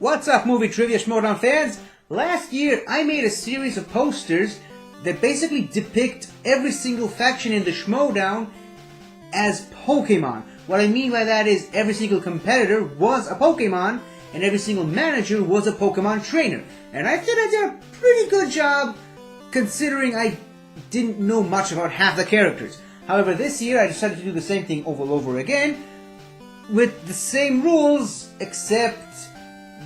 What's up, movie trivia Schmoedown fans? Last year, I made a series of posters that basically depict every single faction in the Schmoedown as Pokemon. What I mean by that is every single competitor was a Pokemon, and every single manager was a Pokemon trainer. And I think I did a pretty good job, considering I didn't know much about half the characters. However, this year I decided to do the same thing over and over again, with the same rules, except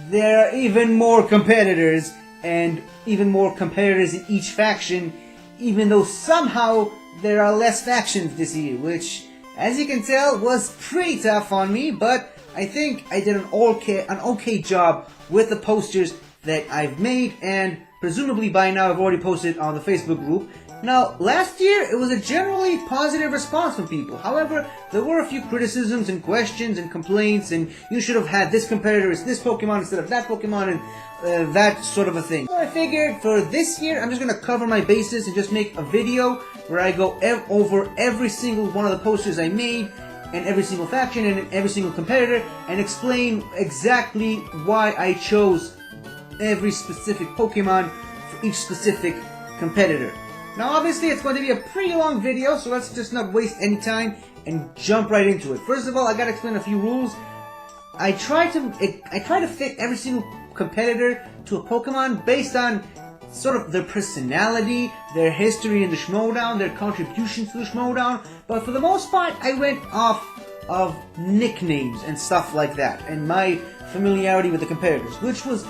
there are even more competitors, and even more competitors in each faction, even though somehow there are less factions this year, which, as you can tell, was pretty tough on me, but I think I did an okay job with the posters that I've made, and presumably by now I've already posted on the Facebook group. Now, last year, it was a generally positive response from people. However, there were a few criticisms and questions and complaints, and you should have had this competitor as this Pokemon instead of that Pokemon, and that sort of a thing. So I figured for this year, I'm just going to cover my bases and just make a video where I go over every single one of the posters I made, and every single faction, and every single competitor, and explain exactly why I chose every specific Pokemon for each specific competitor. Now obviously it's going to be a pretty long video, so let's just not waste any time and jump right into it. First of all, I gotta explain a few rules. I try to fit every single competitor to a Pokemon based on sort of their personality, their history in the Schmoedown, their contributions to the Schmoedown, but for the most part I went off of nicknames and stuff like that, and my familiarity with the competitors, which was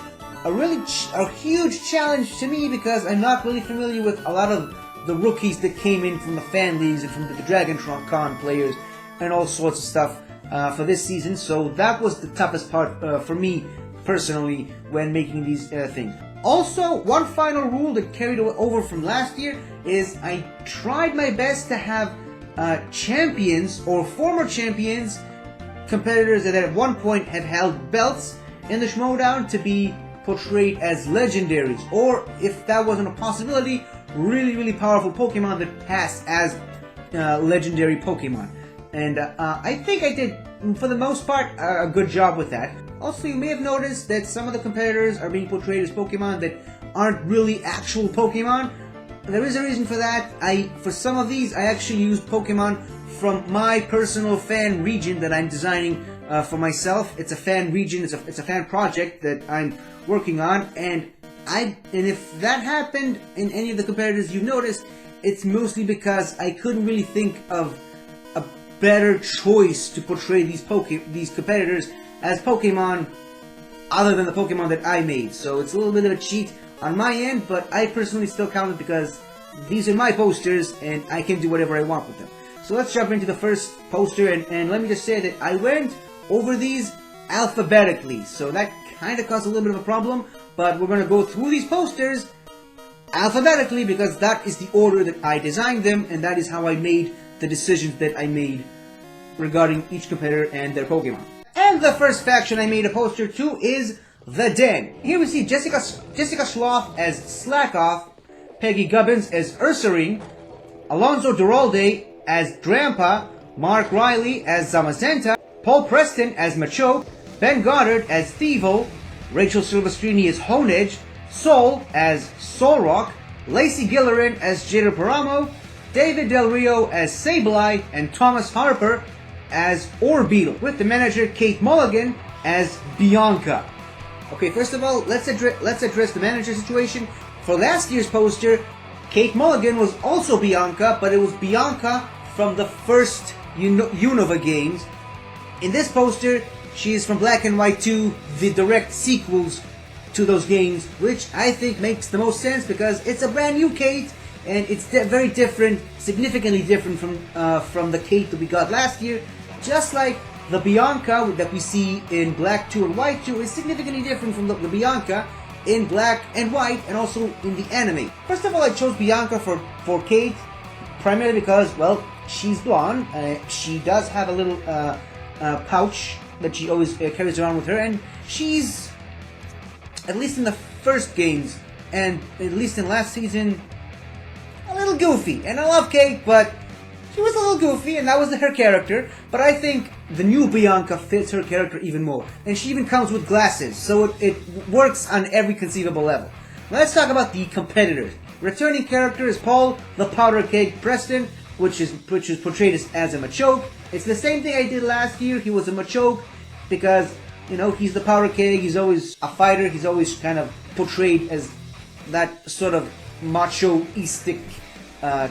a huge challenge to me because I'm not really familiar with a lot of the rookies that came in from the fan leagues and from the Dragon Con players and all sorts of stuff for this season. So that was the toughest part for me personally when making these things. Also, one final rule that carried over from last year is I tried my best to have champions or former champions, competitors that at one point had held belts in the Schmoedown, to be portrayed as legendaries, or if that wasn't a possibility, really powerful Pokemon that pass as legendary Pokemon. And I think I did, for the most part, a good job with that. Also, you may have noticed that some of the competitors are being portrayed as Pokemon that aren't really actual Pokemon. There is a reason for that. For some of these, I actually used Pokemon from my personal fan region that I'm designing for myself. It's a fan region, it's a fan project that I'm working on, and if that happened in any of the competitors you've noticed, it's mostly because I couldn't really think of a better choice to portray these competitors as Pokemon other than the Pokemon that I made. So it's a little bit of a cheat on my end, but I personally still count it because these are my posters and I can do whatever I want with them. So let's jump into the first poster, and let me just say that I went over these alphabetically, so that kind of caused a little bit of a problem, but we're going to go through these posters alphabetically because that is the order that I designed them, and that is how I made the decisions that I made regarding each competitor and their Pokemon. And the first faction I made a poster to is the Den. Here we see Jessica Sloth as Slackoff, Peggy Gubbins as Ursaring, Alonzo Duralde as Drampa, Mark Riley as Zamazenta, Paul Preston as Machoke, Ben Goddard as Thievul, Rachel Silvestrini as Honedge, Sol as Solrock, Lacey Gillerin as Jader Paramo, David Del Rio as Sableye, and Thomas Harper as Orbeetle, with the manager Kate Mulligan as Bianca. Okay, first of all, let's address the manager situation. For last year's poster, Kate Mulligan was also Bianca, but it was Bianca from the first Unova games. In this poster, she is from Black and White 2, the direct sequels to those games, which I think makes the most sense because it's a brand new Kate, and it's very different, significantly different from the Kate that we got last year. Just like the Bianca that we see in Black 2 and White 2 is significantly different from the Bianca in Black and White, and also in the anime. First of all, I chose Bianca for Kate, primarily because, well, she's blonde. She does have a little pouch that she always carries around with her, and she's, at least in the first games, and at least in last season, a little goofy. And I love Kate, but she was a little goofy, and that was her character, but I think the new Bianca fits her character even more. And she even comes with glasses, so it works on every conceivable level. Let's talk about the competitors. Returning character is Paul the Powder Keg Preston, which is portrayed as a Machoke. It's the same thing I did last year. He was a Machoke because, you know, he's the Powder Keg, he's always a fighter, he's always kind of portrayed as that sort of macho-istic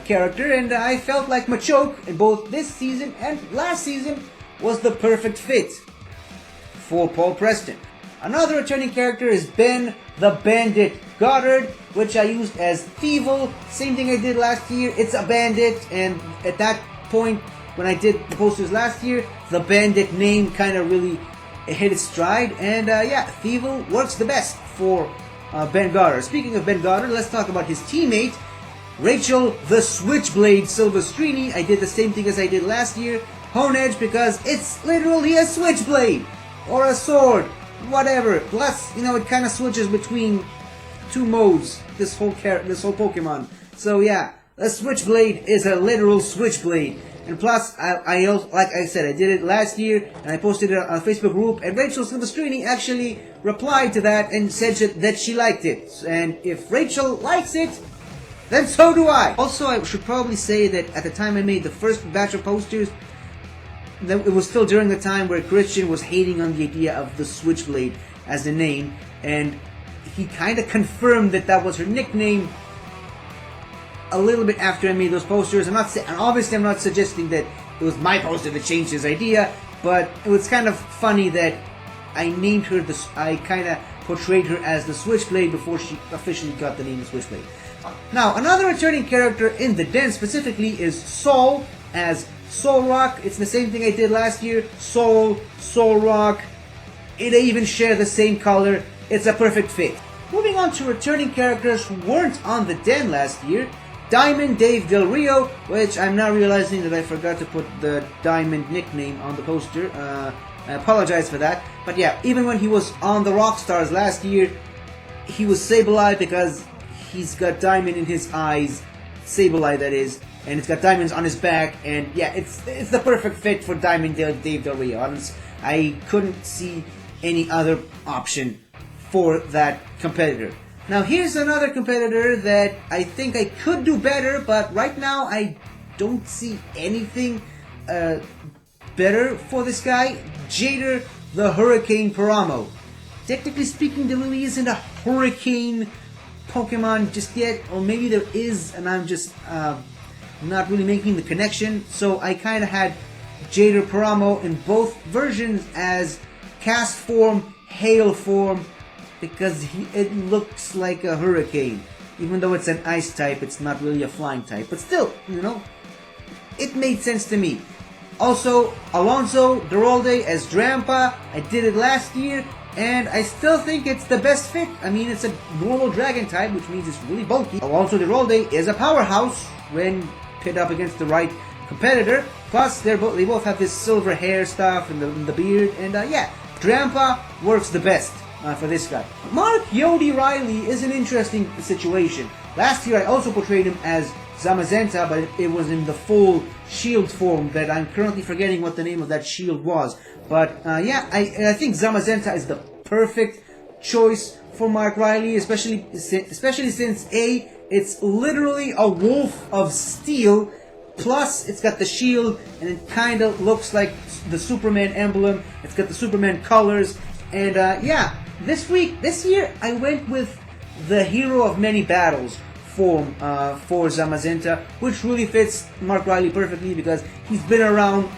character, and I felt like Machoke in both this season and last season was the perfect fit for Paul Preston. Another returning character is Ben the Bandit Goddard, which I used as Thievel. Same thing I did last year. It's a bandit, and at that point when I did the posters last year, the bandit name kind of really hit its stride, and yeah, Thievel works the best for Ben Goddard. Speaking of Ben Goddard, let's talk about his teammate, Rachel the Switchblade Silvestrini. I did the same thing as I did last year. Hone Edge because it's literally a switchblade or a sword, whatever. Plus, you know, it kind of switches between two modes. This whole Pokemon. So yeah, a switchblade is a literal switchblade. And plus, I also, like I said, I did it last year and I posted it on a Facebook group. And Rachel Silvestrini actually replied to that and said that she liked it. And if Rachel likes it, then so do I. Also, I should probably say that at the time I made the first batch of posters, it was still during the time where Christian was hating on the idea of the Switchblade as a name, and he kind of confirmed that that was her nickname a little bit after I made those posters. And obviously I'm not suggesting that it was my poster that changed his idea, but it was kind of funny that I named her I kind of portrayed her as the Switchblade before she officially got the name of Switchblade. Now, another returning character in the den specifically is Soul as Solrock. It's the same thing I did last year. Soul, Solrock. They even share the same color. It's a perfect fit. Moving on to returning characters who weren't on the den last year. Diamond Dave Del Rio, which I'm now realizing that I forgot to put the Diamond nickname on the poster. I apologize for that. But yeah, even when he was on the Rockstars last year, he was Sableye because he's got diamond in his eyes, Sableye that is, and it's got diamonds on his back, and yeah, it's the perfect fit for Diamond Dave Del Rio. I couldn't see any other option for that competitor. Now here's another competitor that I think I could do better, but right now I don't see anything better for this guy. Jader the Hurricane Paramo. Technically speaking, there really isn't a Hurricane Pokemon just yet, or maybe there is and I'm just not really making the connection. So I kind of had Jader Paramo in both versions as cast form, hail form, because it looks like a hurricane. Even though it's an ice type, it's not really a flying type, but still, you know, it made sense to me. Also, Alonso Duralde as Drampa. I did it last year, and I still think it's the best fit. I mean, it's a normal dragon type, which means it's really bulky. Alonso Duralde is a powerhouse when pit up against the right competitor. Plus, they both have this silver hair stuff and the beard, and yeah, Drampa works the best for this guy. Mark Yodi Riley is an interesting situation. Last year, I also portrayed him as Zamazenta, but it was in the full shield form that I'm currently forgetting what the name of that shield was. But yeah, I think Zamazenta is the perfect choice for Mark Riley, especially since A, it's literally a wolf of steel, plus it's got the shield, and it kind of looks like the Superman emblem. It's got the Superman colors, and yeah, this year I went with the Hero of Many Battles form for Zamazenta, which really fits Mark Riley perfectly because he's been around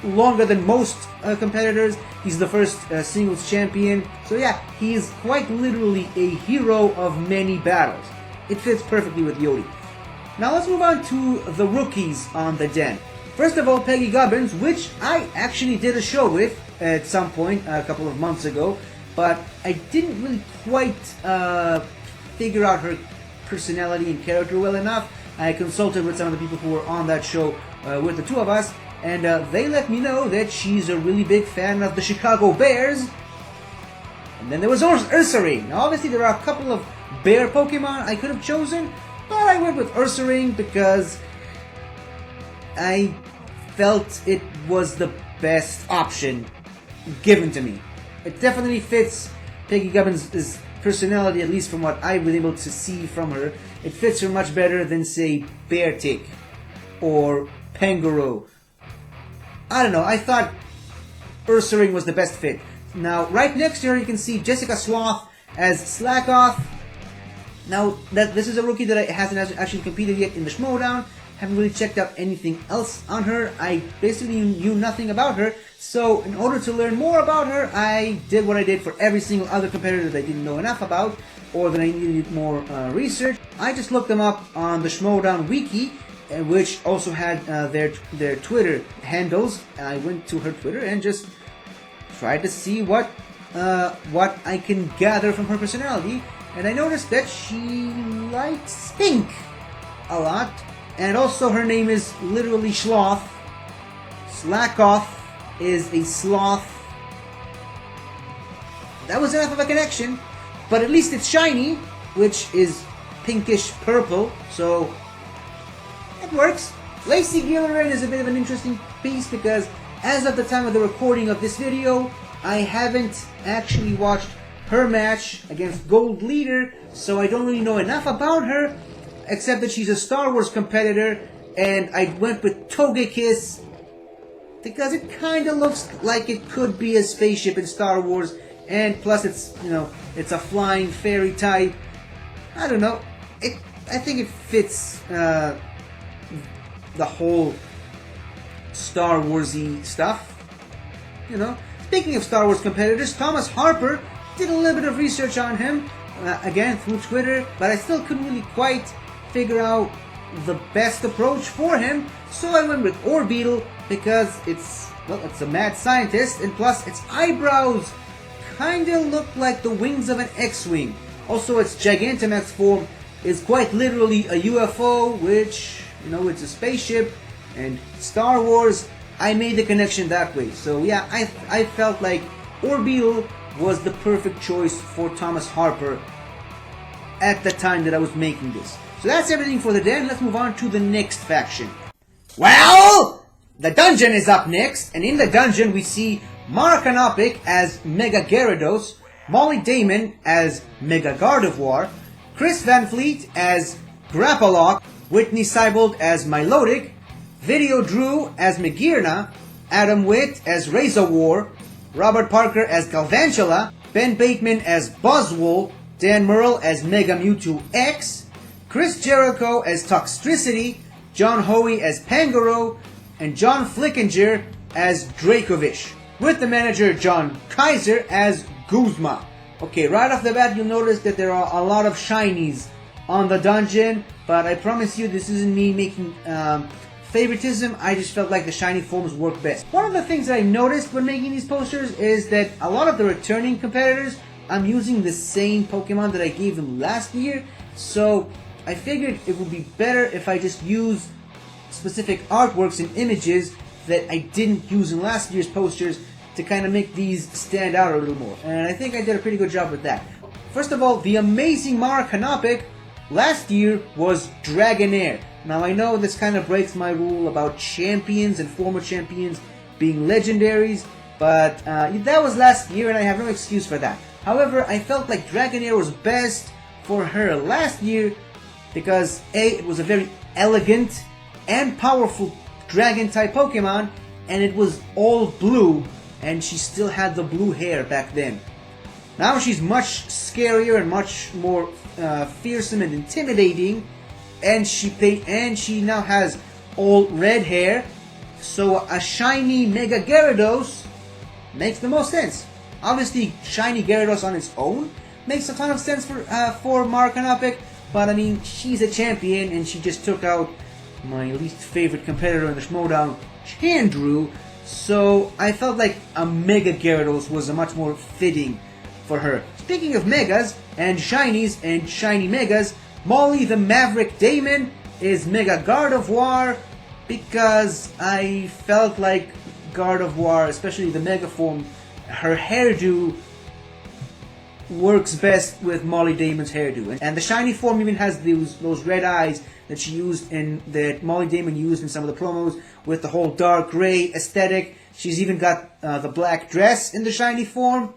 longer than most competitors. He's the first singles champion, so yeah, he is quite literally a hero of many battles. It fits perfectly with Yodi. Now let's move on to the rookies on the den. First of all, Peggy Gubbins, which I actually did a show with at some point a couple of months ago, but I didn't really quite figure out her personality and character well enough. I consulted with some of the people who were on that show with the two of us, and they let me know that she's a really big fan of the Chicago Bears. And then there was Ursaring. Now obviously there are a couple of bear Pokemon I could have chosen, but I went with Ursaring because I felt it was the best option given to me. It definitely fits Peggy Gubbins' personality, at least from what I was able to see from her. It fits her much better than, say, Beartic or Pangoro. I don't know, I thought Ursaring was the best fit. Now, right next to her, you can see Jessica Sloth as Slackoff. Now, this is a rookie that hasn't actually competed yet in the Schmoedown. Haven't really checked out anything else on her. I basically knew nothing about her. So, in order to learn more about her, I did what I did for every single other competitor that I didn't know enough about, or that I needed more research. I just looked them up on the Schmoedown wiki, which also had their Twitter handles. I went to her Twitter and just tried to see what I can gather from her personality, and I noticed that she likes pink a lot, and also her name is literally Sloth. Slackoff is a sloth. That was enough of a connection, but at least it's shiny, which is pinkish purple, so it works. Lacey Gillerin is a bit of an interesting piece because as of the time of the recording of this video, I haven't actually watched her match against Gold Leader, so I don't really know enough about her, except that she's a Star Wars competitor, and I went with Togekiss because it kind of looks like it could be a spaceship in Star Wars, and plus it's, you know, it's a flying fairy type. I don't know. I think it fits the whole Star Warsy stuff, you know. Speaking of Star Wars competitors, Thomas Harper did a little bit of research on him, again through Twitter, but I still couldn't really quite figure out the best approach for him, so I went with Orbeetle because it's a mad scientist, and plus its eyebrows kinda look like the wings of an X-Wing. Also, its Gigantamax form is quite literally a UFO, which, you know, it's a spaceship, and Star Wars, I made the connection that way. So yeah, I felt like Orbeetle was the perfect choice for Thomas Harper at the time that I was making this. So that's everything for the day, and let's move on to the next faction. Well, the dungeon is up next, and in the dungeon we see Mara Canopic as Mega Gyarados, Molly Damon as Mega Gardevoir, Chris Van Fleet as Grappalock, Whitney Seibold as Milotic, Video Drew as Magearna, Adam Witt as Razorwar, Robert Parker as Galvantula, Ben Bateman as Buzzwole, Dan Merle as Mega Mewtwo X, Chris Jericho as Toxtricity, John Hoey as Pangoro, and John Flickinger as Dracovish, with the manager John Kaiser as Guzma. Okay, right off the bat you'll notice that there are a lot of shinies on the dungeon, but I promise you this isn't me making favoritism. I just felt like the shiny forms work best. One of the things that I noticed when making these posters is that a lot of the returning competitors, I'm using the same Pokemon that I gave them last year, so I figured it would be better if I just use specific artworks and images that I didn't use in last year's posters to kind of make these stand out a little more, and I think I did a pretty good job with that. First of all, the amazing Mara Canopic last year was Dragonair. Now I know this kind of breaks my rule about champions and former champions being legendaries, but that was last year and I have no excuse for that. However, I felt like Dragonair was best for her last year because A, it was a very elegant and powerful dragon-type Pokemon, and it was all blue, and she still had the blue hair back then. Now she's much scarier and much more fearsome and intimidating, and she now has all red hair, so a shiny Mega Gyarados makes the most sense. Obviously, shiny Gyarados on its own makes a ton of sense for Mara Canopic, but I mean, she's a champion and she just took out my least favorite competitor in the Schmoedown, Chandru, so I felt like a Mega Gyarados was a much more fitting for her. Speaking of Megas and Shinies and Shiny Megas, Molly the Maverick Damon is Mega Gardevoir because I felt like Gardevoir, especially the Mega form, her hairdo works best with Molly Damon's hairdo. And the shiny form even has those red eyes that she used that Molly Damon used in some of the promos with the whole dark gray aesthetic. She's even got the black dress in the shiny form.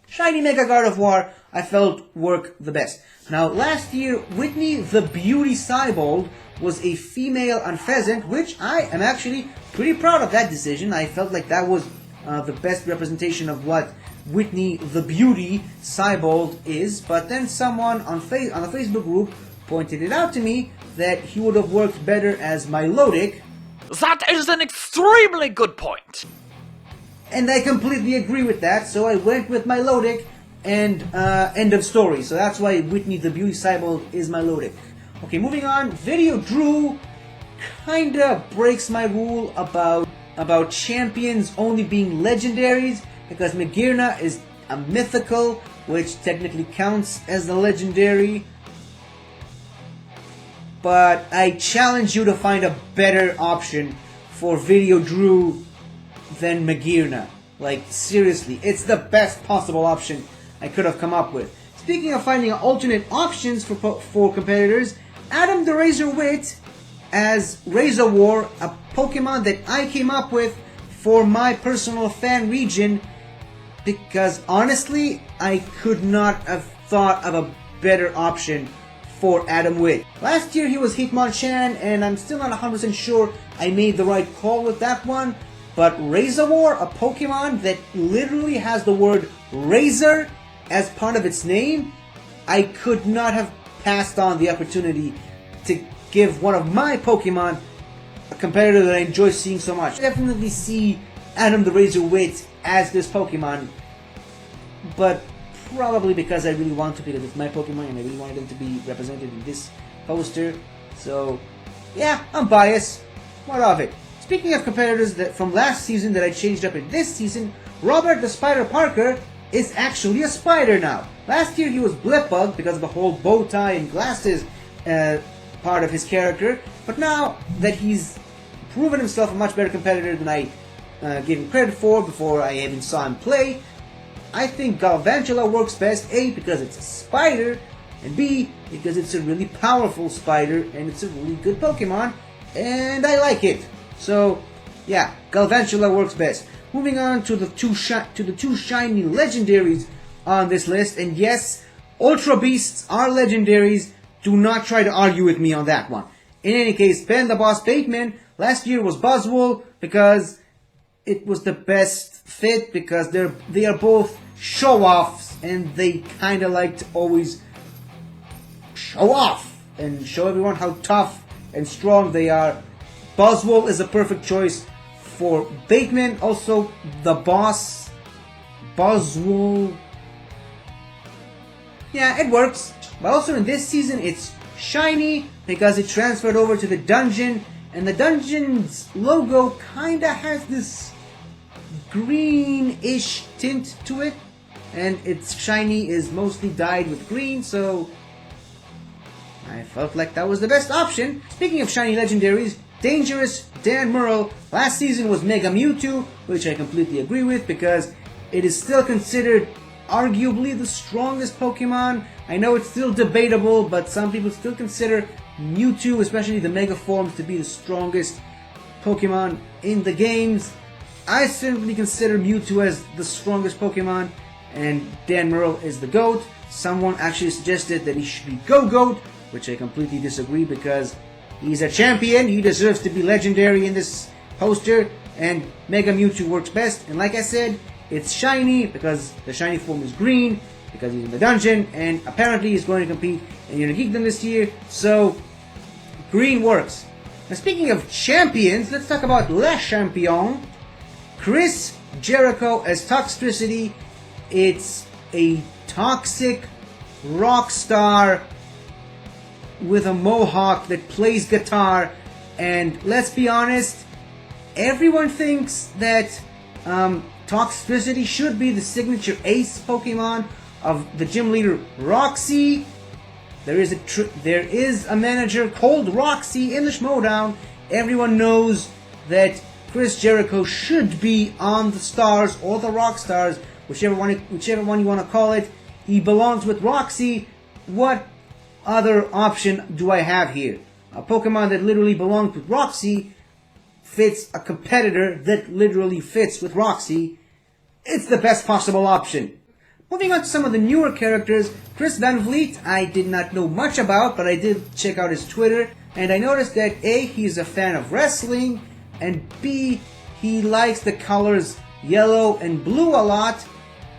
Shiny Mega Gardevoir, I felt worked the best. Now, last year, Whitney the Beauty Cybold was a female Unfezant, which I am actually pretty proud of that decision. I felt like that was the best representation of what Whitney the Beauty Cybold is. But then someone on the Facebook group pointed it out to me that he would have worked better as Milotic. That is an extremely good point. And I completely agree with that, so I went with Milotic, and end of story. So that's why Whitney the Beauty Cybold is Milotic. Okay, moving on. Video Drew kinda breaks my rule about champions only being legendaries, because Magearna is a mythical, which technically counts as a legendary. But I challenge you to find a better option for Video Drew than Magearna. Like, seriously, it's the best possible option I could have come up with. Speaking of finding alternate options for competitors, Adam the Razor Wit as Razor War, a Pokemon that I came up with for my personal fan region, because honestly, I could not have thought of a better option for Adam Witt. Last year he was Hitmonchan, and I'm still not 100% sure I made the right call with that one, but Razor War, a Pokemon that literally has the word Razor as part of its name, I could not have passed on the opportunity to give one of my Pokemon a competitor that I enjoy seeing so much. I definitely see Adam the Razor Wit as this Pokemon, but probably because I really want to, because it's my Pokemon and I really wanted him to be represented in this poster. So, yeah, I'm biased. What of it? Speaking of competitors that from last season that I changed up in this season, Robert the Spider Parker is actually a spider now. Last year he was Blipbug because of the whole bow tie and glasses part of his character, but now that he's proven himself a much better competitor than I gave him credit for before I even saw him play, I think Galvantula works best, A, because it's a spider, and B, because it's a really powerful spider, and it's a really good Pokemon, and I like it. So, yeah, Galvantula works best. Moving on to the two shiny legendaries on this list, and yes, Ultra Beasts are legendaries. Do not try to argue with me on that one. In any case, Ben the Boss Bateman last year was Buzzwole because it was the best fit, because they are both show-offs, and they kind of like to always show off and show everyone how tough and strong they are. Buzzwole is a perfect choice for Bateman. Also, the boss, Buzzwole, yeah, it works. But also in this season, it's shiny because it transferred over to the dungeon, and the dungeon's logo kinda has this greenish tint to it, and its shiny is mostly dyed with green, so I felt like that was the best option. Speaking of shiny legendaries, Dangerous Dan Murrell last season was Mega Mewtwo, which I completely agree with because it is still considered arguably the strongest Pokemon. I know it's still debatable, but some people still consider Mewtwo, especially the Mega forms, to be the strongest Pokemon in the games. I certainly consider Mewtwo as the strongest Pokemon, and Dan Murrell is the GOAT. Someone actually suggested that he should be Go-Goat, which I completely disagree because he's a champion. He deserves to be legendary in this poster, and Mega Mewtwo works best. And like I said, it's shiny because the shiny form is green, because he's in the dungeon, and apparently he's going to compete in Geekdom this year, so green works. Now speaking of champions, let's talk about Le Champion. Chris Jericho as Toxtricity. It's a toxic rock star with a mohawk that plays guitar, and let's be honest, everyone thinks that Toxtricity should be the signature ace Pokemon of the gym leader Roxy. There is a manager called Roxy in the Schmoedown. Everyone knows that Chris Jericho should be on the stars or the rock stars, whichever one you want to call it. he belongs with Roxy. What other option do I have here? A Pokemon that literally belongs with Roxy fits a competitor that literally fits with Roxy. It's the best possible option. Moving on to some of the newer characters, Chris Van Vliet, I did not know much about, but I did check out his Twitter, and I noticed that A, he's a fan of wrestling, and B, he likes the colors yellow and blue a lot,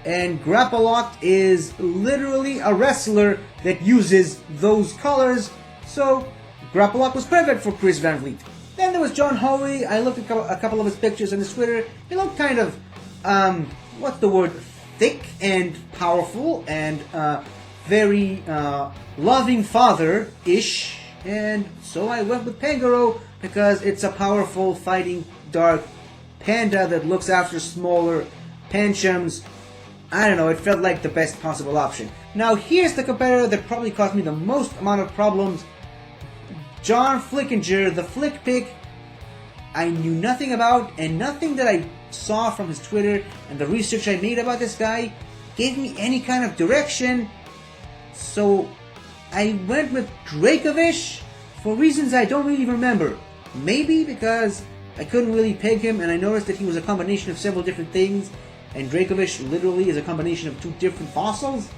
and Grappaloct is literally a wrestler that uses those colors, so Grappaloct was perfect for Chris Van Vliet. Then there was John Hoey. I looked at a couple of his pictures on his Twitter. He looked kind of, what's the word, thick and powerful and very loving father-ish. And so I went with Pangoro because it's a powerful fighting dark panda that looks after smaller panchams. I don't know, it felt like the best possible option. Now here's the competitor that probably caused me the most amount of problems. John Flickinger, the Flick Pick, I knew nothing about, and nothing that I saw from his Twitter and the research I made about this guy gave me any kind of direction. So I went with Dracovish for reasons I don't really remember. Maybe because I couldn't really peg him and I noticed that he was a combination of several different things, and Dracovish literally is a combination of two different fossils?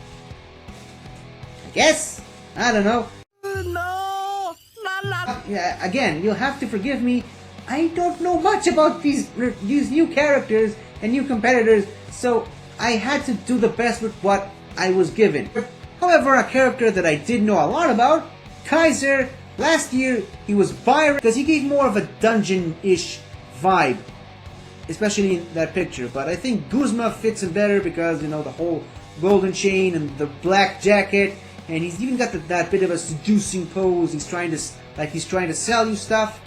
I guess? I don't know. Yeah, again, you'll have to forgive me. I don't know much about these new characters and new competitors, so I had to do the best with what I was given. However, a character that I did know a lot about, Kaiser, last year he was Byron because he gave more of a dungeon-ish vibe, especially in that picture. But I think Guzma fits him better because, you know, the whole golden chain and the black jacket, and he's even got that bit of a seducing pose. He's trying to sell you stuff.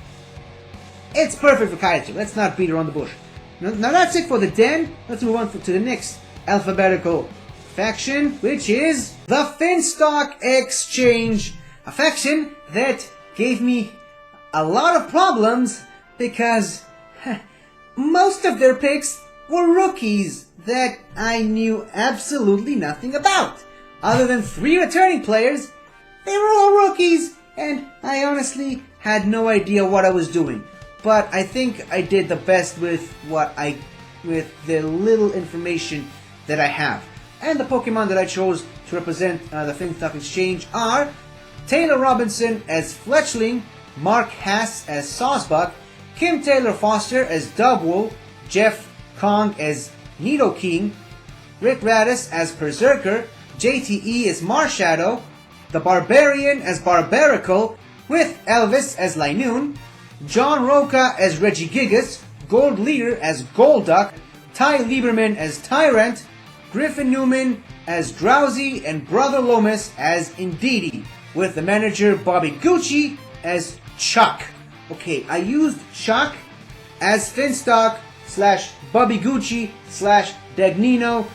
It's perfect for Kaiser. Let's not beat around the bush. Now that's it for the den. Let's move on to the next alphabetical faction, which is the Finstock Exchange. A faction that gave me a lot of problems because most of their picks were rookies that I knew absolutely nothing about. Other than 3 returning players, they were all rookies, and I honestly had no idea what I was doing. But I think I did the best with the little information that I have. And the Pokemon that I chose to represent the Finstock Exchange are Taylor Robinson as Fletchling, Mark Hass as Sawsbuck, Kim Taylor Foster as Dubwool, Jeff Kong as Nidoking, Rick Radis as Berserker, JTE as Marshadow, the Barbarian as Barbaracle, with Elvis as Linoon, John Roca as Regigigas, Gold Leader as Golduck, Ty Lieberman as Tyrant, Griffin Newman as Drowsy, and Brother Lomas as Indeedee, with the manager Bobby Gucci as Chuck. Okay, I used Chuck as Finstock / Bobby Gucci / Dagnino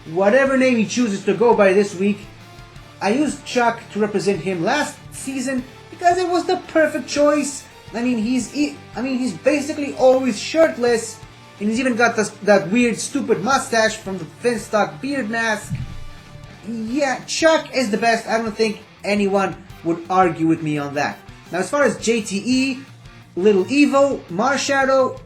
/ whatever name he chooses to go by this week. I used Chuck to represent him last season because it was the perfect choice. I mean, he's basically always shirtless, and he's even got that weird, stupid mustache from the Finstock beard mask. Yeah, Chuck is the best. I don't think anyone would argue with me on that. Now, as far as JTE, Little Evil, Marshadow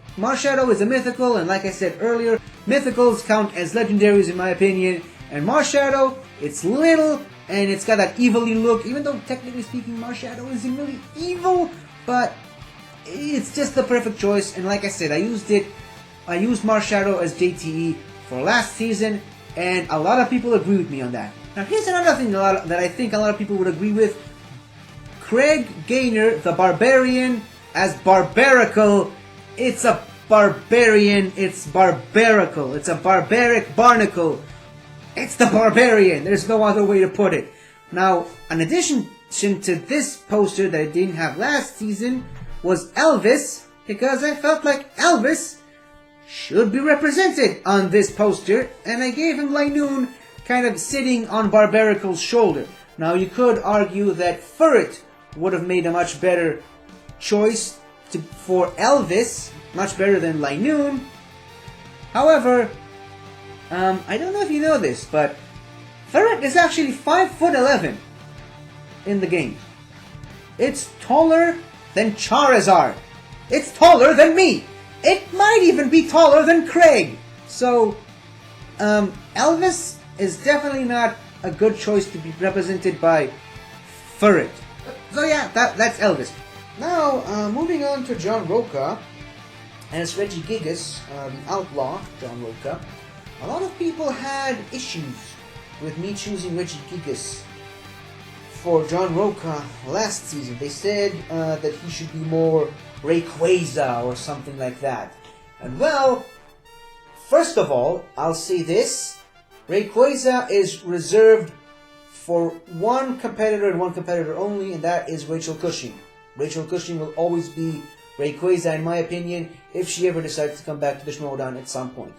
is a mythical, and like I said earlier, mythicals count as legendaries in my opinion. And Marshadow, it's little, and it's got that evil-y look, even though technically speaking Marshadow isn't really evil, but it's just the perfect choice. And like I said, I used Marshadow as JTE for last season, and a lot of people agree with me on that. Now here's another thing that I think a lot of people would agree with. Craig Gaynor, the Barbarian, as Barbaracle. It's a barbarian, it's Barbaracle. It's a barbaric barnacle. It's the Barbarian. There's no other way to put it. Now, in addition to this poster that I didn't have last season, was Elvis, because I felt like Elvis should be represented on this poster, and I gave him Linoon kind of sitting on Barbaracle's shoulder. Now, you could argue that Furret would have made a much better choice for Elvis, much better than Linoon. However, I don't know if you know this, but Mark is actually 5'11" in the game. It's taller than Charizard. It's taller than me. It might even be taller than Craig. So, Elvis is definitely not a good choice to be represented by Furret. So yeah, that's Elvis. Now, moving on to John Roca as Regigigas, the outlaw, John Roca. A lot of people had issues with me choosing Regigigas for John Roca last season. They said that he should be more Rayquaza or something like that. And well, first of all, I'll say this. Rayquaza is reserved for one competitor and one competitor only, and that is Rachel Cushing. Rachel Cushing will always be Rayquaza, in my opinion, if she ever decides to come back to the Schmoedown at some point.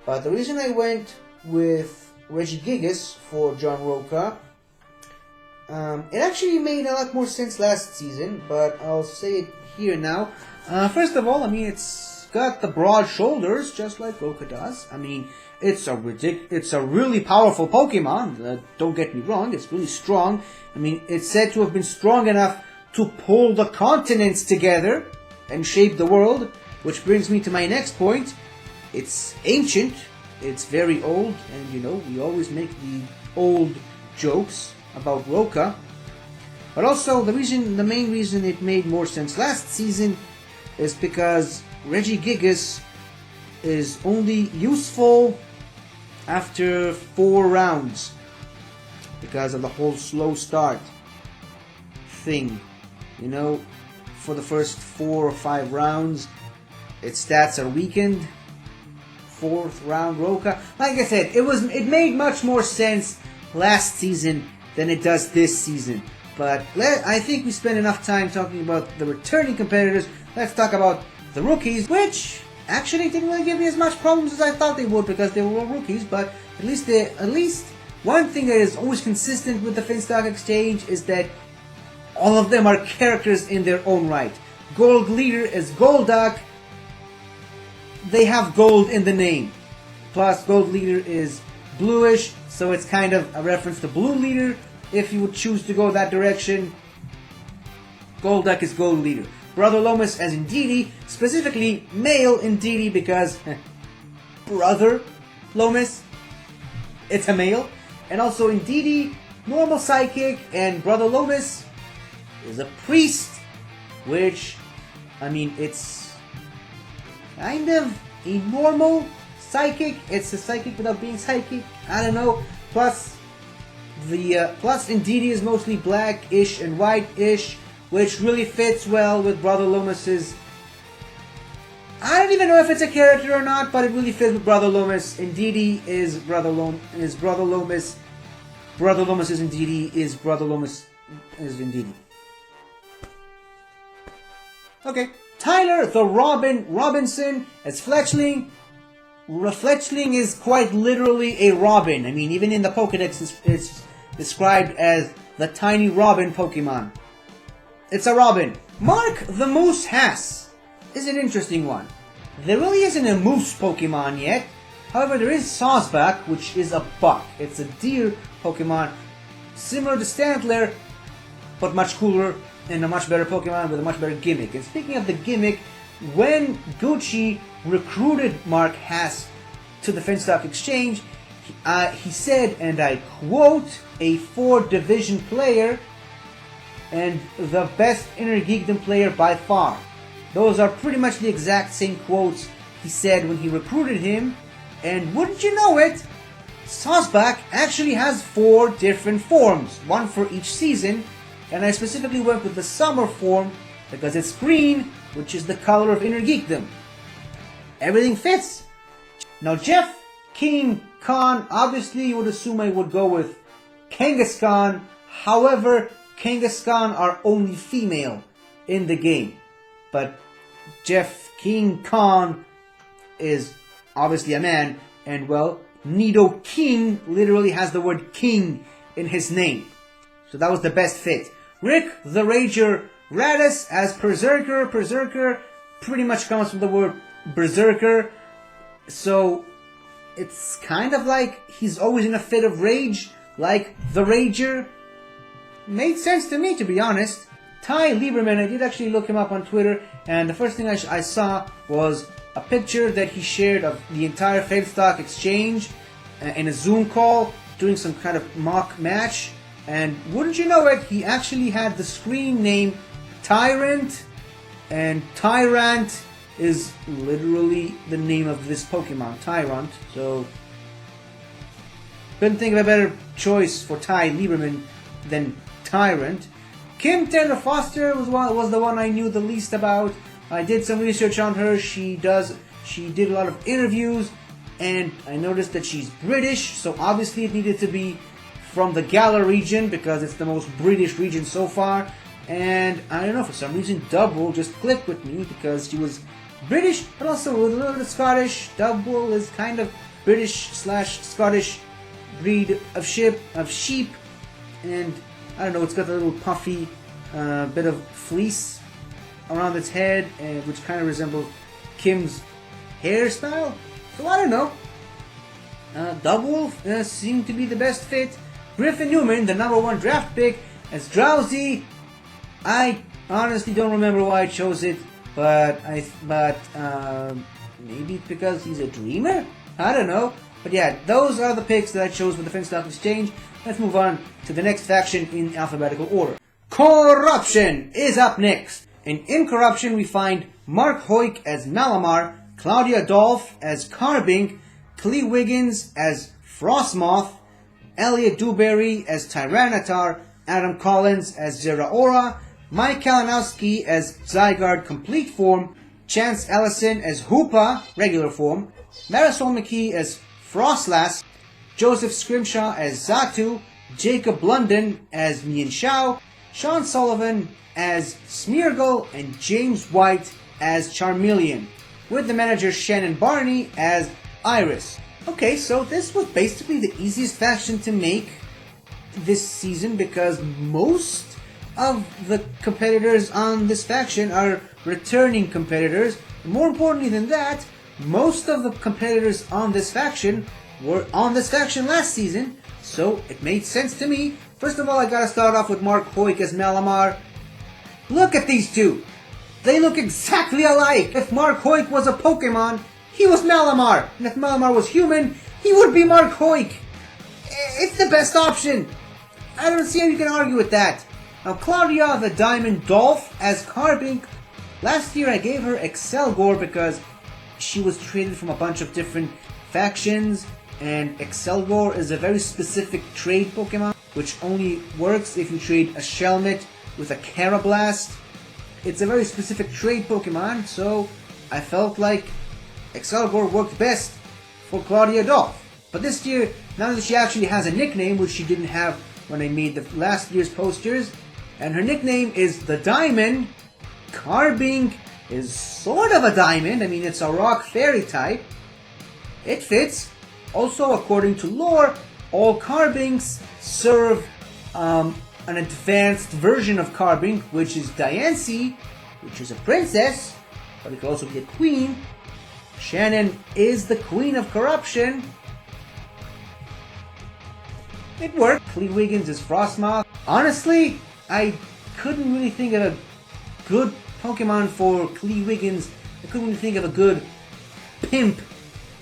But the reason I went with Regigigas for John Roca, it actually made a lot more sense last season, but I'll say it here now. First of all, I mean, it's got the broad shoulders, just like Roca does. I mean, it's a really powerful Pokemon. Don't get me wrong, it's really strong. I mean, it's said to have been strong enough to pull the continents together and shape the world, which brings me to my next point. It's ancient, it's very old, and you know, we always make the old jokes about Roca. But also, the main reason it made more sense last season is because Regigigas is only useful after 4 rounds because of the whole slow start thing. You know, for the first 4 or 5 rounds, its stats are weakened. 4th round Roca. Like I said, it made much more sense last season than it does this season. But I think we spent enough time talking about the returning competitors. Let's talk about the rookies, which actually didn't really give me as much problems as I thought they would because they were all rookies. But at least one thing that is always consistent with the Finstock Exchange is that all of them are characters in their own right. Gold Leader is Golduck. They have gold in the name. Plus, Gold Leader is bluish, so it's kind of a reference to Blue Leader. If you would choose to go that direction, Golduck is Gold Leader. Brother Lomas as Indeedee, specifically male Indeedee because Brother Lomas, it's a male. And also Indeedee, normal psychic, and Brother Lomas is a priest, which, I mean, it's kind of a normal psychic. It's a psychic without being psychic. I don't know. Plus Indeedee is mostly blackish and white-ish, which really fits well with Brother Lomas's. I don't even know if it's a character or not, but it really fits with Brother Lomas. Indeedee is Brother Lomas. Brother Lomas is Indeedee. Is Brother Lomas is Indeedee. Okay. Tyler the Robinson as Fletchling. Fletchling is quite literally a robin. I mean, even in the Pokedex, it's described as the tiny robin Pokemon. It's a robin. Mark the Moose Hass is an interesting one. There really isn't a moose Pokemon yet. However, there is S.W.A.G, which is a buck. It's a deer Pokemon, similar to Stantler, but much cooler and a much better Pokemon with a much better gimmick. And speaking of the gimmick, when Gucci recruited Mark Hass to the Finstock Exchange, he said, and I quote, a 4-division player and the best Inner Geekdom player by far. Those are pretty much the exact same quotes he said when he recruited him. And wouldn't you know it, S.W.A.G actually has 4 different forms, one for each season. And I specifically went with the summer form because it's green, which is the color of Inner Geekdom. Everything fits. Now Jeff King Khan, obviously you would assume I would go with Kangaskhan. However, Kangaskhan are only female in the game. But Jeff King Khan is obviously a man, and well, Nido King literally has the word king in his name. So that was the best fit. Rick the Rager Radis as Berserker. Berserker pretty much comes from the word Berserker. So it's kind of like he's always in a fit of rage, like the Rager. Made sense to me, to be honest. Ty Lieberman, I did actually look him up on Twitter, and the first thing I saw was a picture that he shared of the entire Finstock Exchange in a Zoom call, doing some kind of mock match. And wouldn't you know it, he actually had the screen name Tyrant, and Tyrant is literally the name of this Pokemon, Tyrant. So, couldn't think of a better choice for Ty Lieberman than Tyrant. Kim Taylor Foster was the one I knew the least about. I did some research on her. She did a lot of interviews, and I noticed that she's British, so obviously it needed to be from the Galar region because it's the most British region so far. And I don't know, for some reason Double just clicked with me because she was British, but also with a little bit of Scottish. Double is kind of British/Scottish breed of sheep, and I don't know, it's got a little puffy bit of fleece around its head, which kind of resembles Kim's hairstyle. So I don't know. Double seemed to be the best fit. Griffin Newman, the #1 draft pick, as Drowsy. I honestly don't remember why I chose it, but maybe it's because he's a dreamer? I don't know. But yeah, those are the picks that I chose for the Finstock Exchange. Let's move on to the next faction in alphabetical order. KOrruption is up next. And in KOrruption we find Mark Hoyk as Malamar, Claudia Dolph as Carbink, Clee Wiggins as Frostmoth, Elliot Dewberry as Tyranitar, Adam Collins as Zeraora, Mike Kalinowski as Zygarde Complete Form, Chance Ellison as Hoopa Regular Form, Marisol McKee as Frostlass, Joseph Scrimshaw as Zatu, Jacob London as Mienshao, Sean Sullivan as Smeargle, and James White as Charmeleon, with the manager Shannon Barney as Iris. Okay, so this was basically the easiest faction to make this season because most of the competitors on this faction are returning competitors. More importantly than that, most of the competitors on this faction were on this faction last season, so it made sense to me. First of all, I gotta start off with Mark Hoyk as Malamar. Look at these two! They look exactly alike! If Mark Hoyk was a Pokemon, he was Malamar! And if Malamar was human, he would be Mark Hoyk! It's the best option! I don't see how you can argue with that. Now, Claudia the Diamond Dolph as Carbink. Last year I gave her Excelgor because she was traded from a bunch of different factions, and Excelgor is a very specific trade Pokemon, which only works if you trade a Shelmet with a Carablast. It's a very specific trade Pokemon, so I felt like Excelgor worked best for Claudia Dolph. But this year, now that she actually has a nickname, which she didn't have when I made the last year's posters, and her nickname is the Diamond, Carbink is sort of a diamond. I mean, it's a rock fairy type. It fits. Also, according to lore, all Carbinks serve an advanced version of Carbink, which is Diancie, which is a princess, but it could also be a queen. Shannon is the queen of corruption. It worked. Clee Wiggins is Frostmoth. Honestly, I couldn't really think of a good Pokemon for Clee Wiggins. I couldn't really think of a good pimp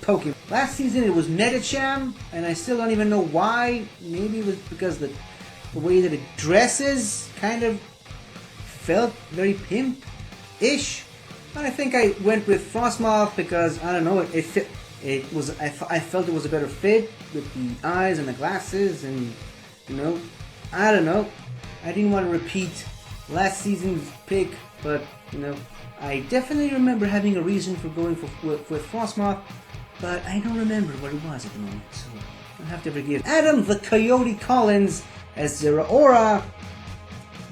Pokemon. Last season it was Medicham, and I still don't even know why. Maybe it was because the way that it dresses kind of felt very pimp-ish. But I think I went with Frostmoth because, I don't know, it fit. It was, I felt it was a better fit with the eyes and the glasses, and you know, I don't know. I didn't want to repeat last season's pick, but you know, I definitely remember having a reason for going with Frostmoth, but I don't remember what it was at the moment, so I'll have to forgive. Adam the Coyote Collins as Zeraora.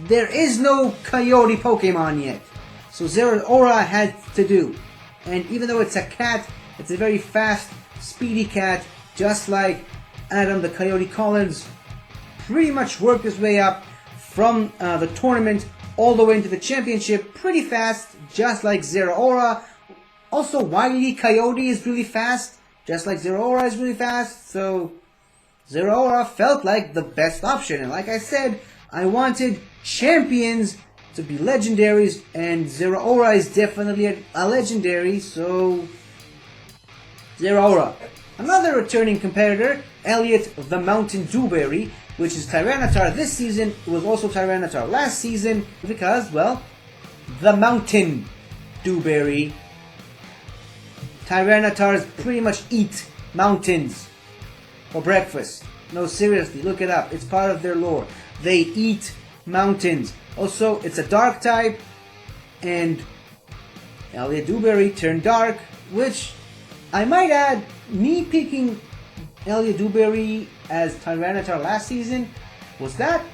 There is no Coyote Pokemon yet, so Zeraora had to do. And even though it's a cat, it's a very fast, speedy cat, just like Adam the Coyote Collins. Pretty much worked his way up from the tournament all the way into the championship pretty fast, just like Zeraora. Also, Wile E. Coyote is really fast, just like Zeraora is really fast, so Zeraora felt like the best option. And like I said, I wanted champions to be legendaries, and Zeraora is definitely a legendary, so Zeraora. Another returning competitor, Elliot the Mountain Dewberry, which is Tyranitar this season. It was also Tyranitar last season because, well, the Mountain Dewberry. Tyranitars pretty much eat mountains for breakfast. No, seriously, look it up. It's part of their lore. They eat mountains. Also, it's a dark type, and Elliot Dewberry turned dark, which I might add, me picking Elliot Dewberry as Tyranitar last season, was that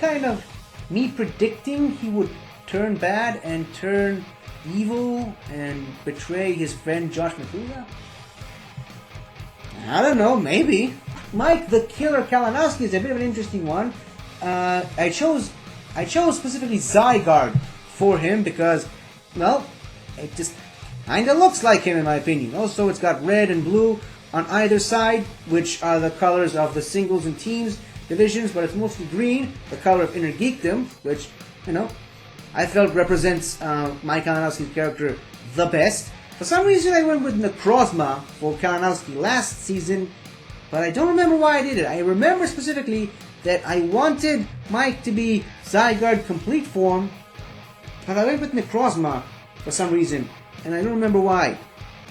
kind of me predicting he would turn bad and turn evil and betray his friend Josh McCluga? I don't know, maybe. Mike the Killer Kalinowski is a bit of an interesting one. I chose specifically Zygarde for him because, well, it just kinda looks like him in my opinion. Also, it's got red and blue on either side, which are the colors of the singles and teams divisions, but it's mostly green, the color of inner geekdom, which, you know, I felt represents Mike Kalinowski's character the best. For some reason I went with Necrozma for Kalinowski last season, but I don't remember why I did it. I remember specifically that I wanted Mike to be Zygarde complete form, but I went with Necrozma for some reason, and I don't remember why.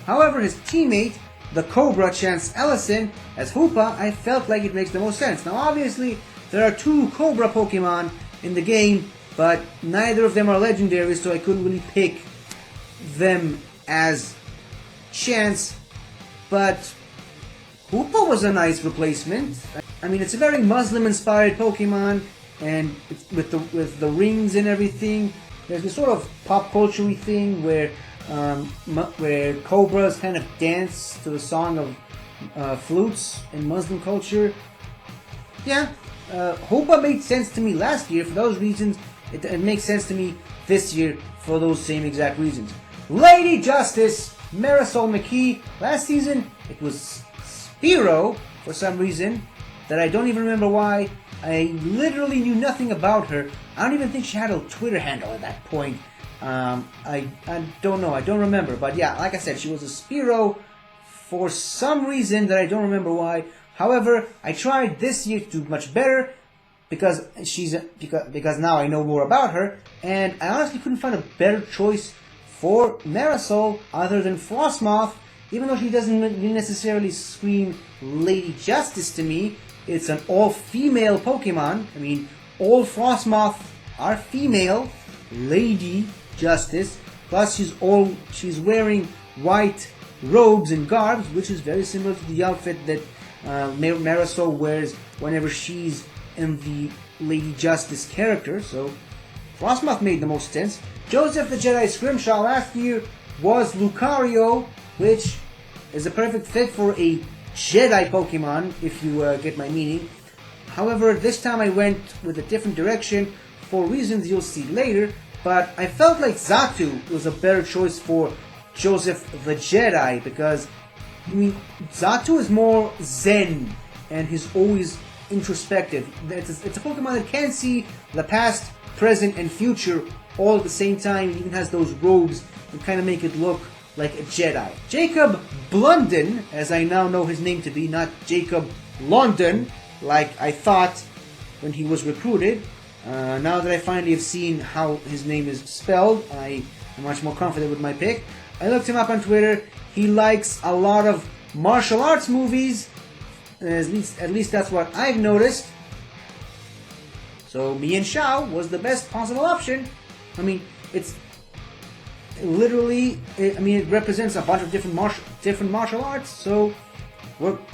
However, his teammate, the Cobra Chance Ellison, as Hoopa, I felt like it makes the most sense. Now obviously, there are 2 Cobra Pokemon in the game, but neither of them are legendaries, so I couldn't really pick them as Chance, but Hoopa was a nice replacement. I mean, it's a very Muslim-inspired Pokemon, and it's with the rings and everything. There's this sort of pop culture-y thing where cobras kind of dance to the song of flutes in Muslim culture. Yeah, Hoopa made sense to me last year for those reasons. It makes sense to me this year for those same exact reasons. Lady Justice, Marisol McKee. Last season, it was Spearow for some reason that I don't even remember why. I literally knew nothing about her. I don't even think she had a Twitter handle at that point. I don't know. I don't remember. But yeah, like I said, she was a Spearow for some reason that I don't remember why. However, I tried this year to do much better because because now I know more about her, and I honestly couldn't find a better choice for Marisol other than Frostmoth. Even though she doesn't necessarily scream Lady Justice to me, it's an all-female Pokemon. I mean, all Frostmoth are female. Lady Justice. Plus, she's wearing white robes and garbs, which is very similar to the outfit that Marisol wears whenever she's in the Lady Justice character. So, Frostmoth made the most sense. Joseph the Jedi Scrimshaw last year was Lucario, which is a perfect fit for a Jedi Pokemon, if you get my meaning. However, this time I went with a different direction for reasons you'll see later, but I felt like Xatu was a better choice for Joseph the Jedi because, I mean, Xatu is more zen and he's always introspective. It's a Pokemon that can see the past, present, and future all at the same time. It even has those robes that kind of make it look like a Jedi. Jacob Blunden, as I now know his name to be, not Jacob London, like I thought when he was recruited. Now that I finally have seen how his name is spelled, I am much more confident with my pick. I looked him up on Twitter. He likes a lot of martial arts movies. At least that's what I've noticed. So Mian Shao was the best possible option. I mean, it's literally, it represents a bunch of different martial arts, so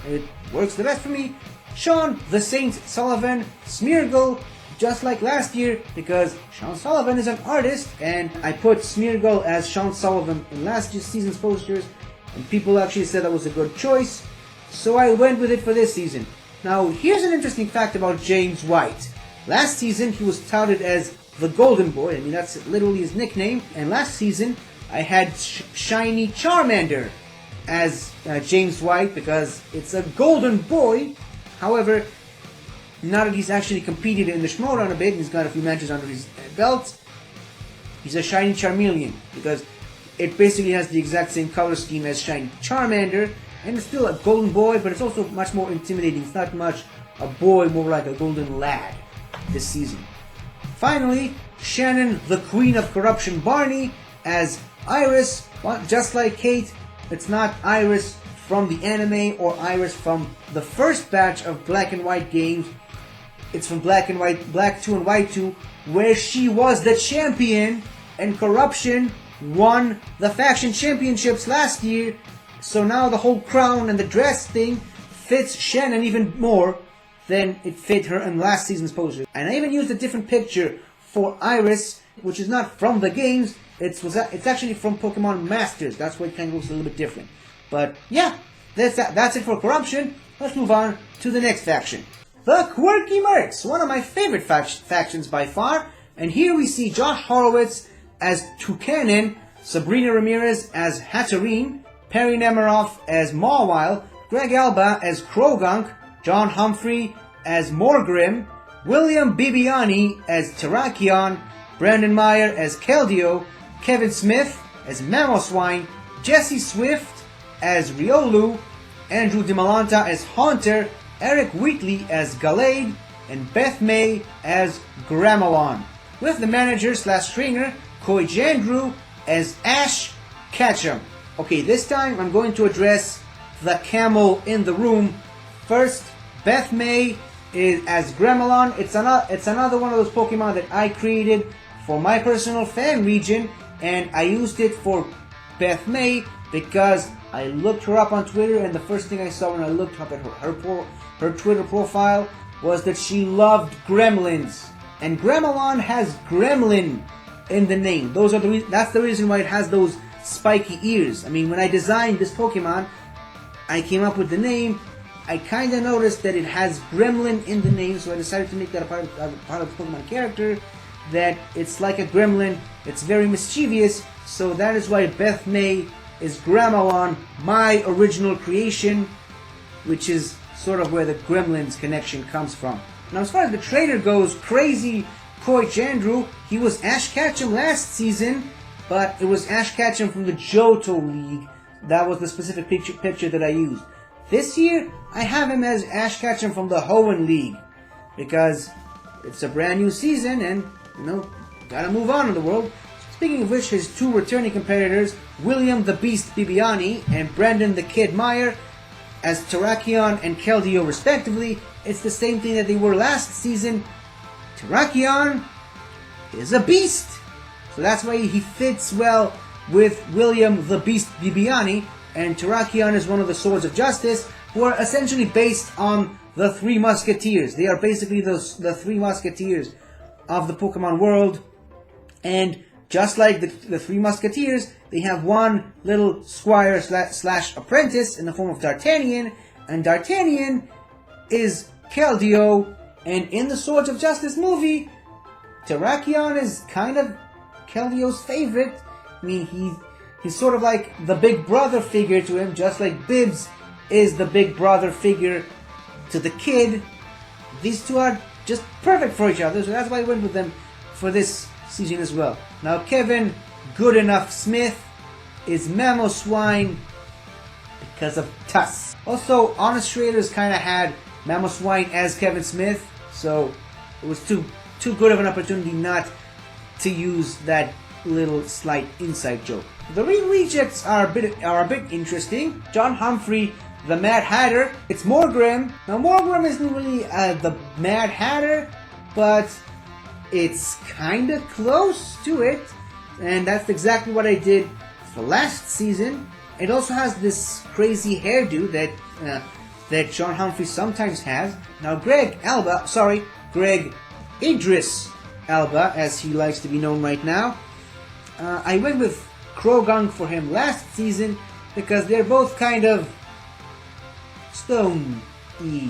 it works the best for me. Sean the Saint Sullivan, Smeargle, just like last year, because Sean Sullivan is an artist, and I put Smeargle as Sean Sullivan in last season's posters, and people actually said that was a good choice, so I went with it for this season. Now, here's an interesting fact about James White. Last season, he was touted as the Golden Boy. I mean, that's literally his nickname. And last season, I had Shiny Charmander as James White because it's a Golden Boy. However, now that he's actually competed in the Schmoedown a bit, he's got a few matches under his belt, he's a shiny Charmeleon, because it basically has the exact same color scheme as shiny Charmander, and it's still a golden boy, but it's also much more intimidating. It's not much a boy, more like a golden lad this season. Finally, Shannon, the Queen of Corruption Barney, as Iris. Just like Kate, it's not Iris from the anime or Iris from the first batch of Black and White games. It's from Black and White, Black 2 and White 2, where she was the champion, and Corruption won the faction championships last year. So now the whole crown and the dress thing fits Shannon even more than it fit her in last season's poster. And I even used a different picture for Iris, which is not from the games. It's actually from Pokemon Masters. That's why it kind of looks a little bit different. But yeah, that's it for Corruption. Let's move on to the next faction. The Quirky Mercs, one of my favorite factions by far. And here we see Josh Horowitz as Toucanen, Sabrina Ramirez as Hatterene, Perry Nemiroff as Mawile, Greg Alba as Krogunk, John Humphrey as Morgrim, William Bibiani as Terrakion, Brandon Meyer as Keldeo, Kevin Smith as Mamoswine, Jesse Swift as Riolu, Andrew DeMalanta as Haunter, Eric Wheatley as Gallade, and Beth May as Gramelon. With the manager / trainer, Koi Jandrew as Ash Ketchum. Okay, this time I'm going to address the camel in the room. First, Beth May is as Gramelon. It's another one of those Pokemon that I created for my personal fan region, and I used it for Beth May because I looked her up on Twitter, and the first thing I saw when I looked up at her Twitter profile was that she loved gremlins. And Gramelon has gremlin in the name. That's the reason why it has those spiky ears. I mean, when I designed this Pokemon, I came up with the name. I kind of noticed that it has gremlin in the name, so I decided to make that a part of the Pokemon character, that it's like a gremlin, it's very mischievous, so that is why Beth May is Gramelon, my original creation, which is sort of where the gremlins connection comes from. Now, as far as the trainer goes, Crazy Koi Jandrew, he was Ash Ketchum last season, but it was Ash Ketchum from the Johto League. That was the specific picture that I used. This year, I have him as Ash Ketchum from the Hoenn League, because it's a brand new season and, gotta move on in the world. Speaking of which, his two returning competitors, William the Beast Bibiani and Brandon the Kid Meyer, as Terrakion and Keldeo respectively, it's the same thing that they were last season. Terrakion is a beast, so that's why he fits well with William the Beast Bibiani, and Terrakion is one of the Swords of Justice, who are essentially based on the Three Musketeers. They are basically the Three Musketeers of the Pokemon world, and just like the Three Musketeers, they have one little squire / apprentice in the form of D'Artagnan, and D'Artagnan is Keldeo, and in the Swords of Justice movie, Terrakion is kind of Keldeo's favorite. I mean, he's sort of like the big brother figure to him, just like Bibbs is the big brother figure to the kid. These two are just perfect for each other, so that's why I went with them for this season as well. Now, Kevin Goodenough Smith is Mamoswine because of Tuss. Also, Honest Traders kind of had Mamoswine as Kevin Smith, so it was too good of an opportunity not to use that little slight inside joke. The real rejects are a bit interesting. John Humphrey, the Mad Hatter. It's Morgrim. Now, Morgrim isn't really the Mad Hatter, but it's kind of close to it, and that's exactly what I did for last season. It also has this crazy hairdo that John Humphrey sometimes has. Now, Greg Idris Alba, as he likes to be known right now, I went with Krogunk for him last season because they're both kind of stone-y,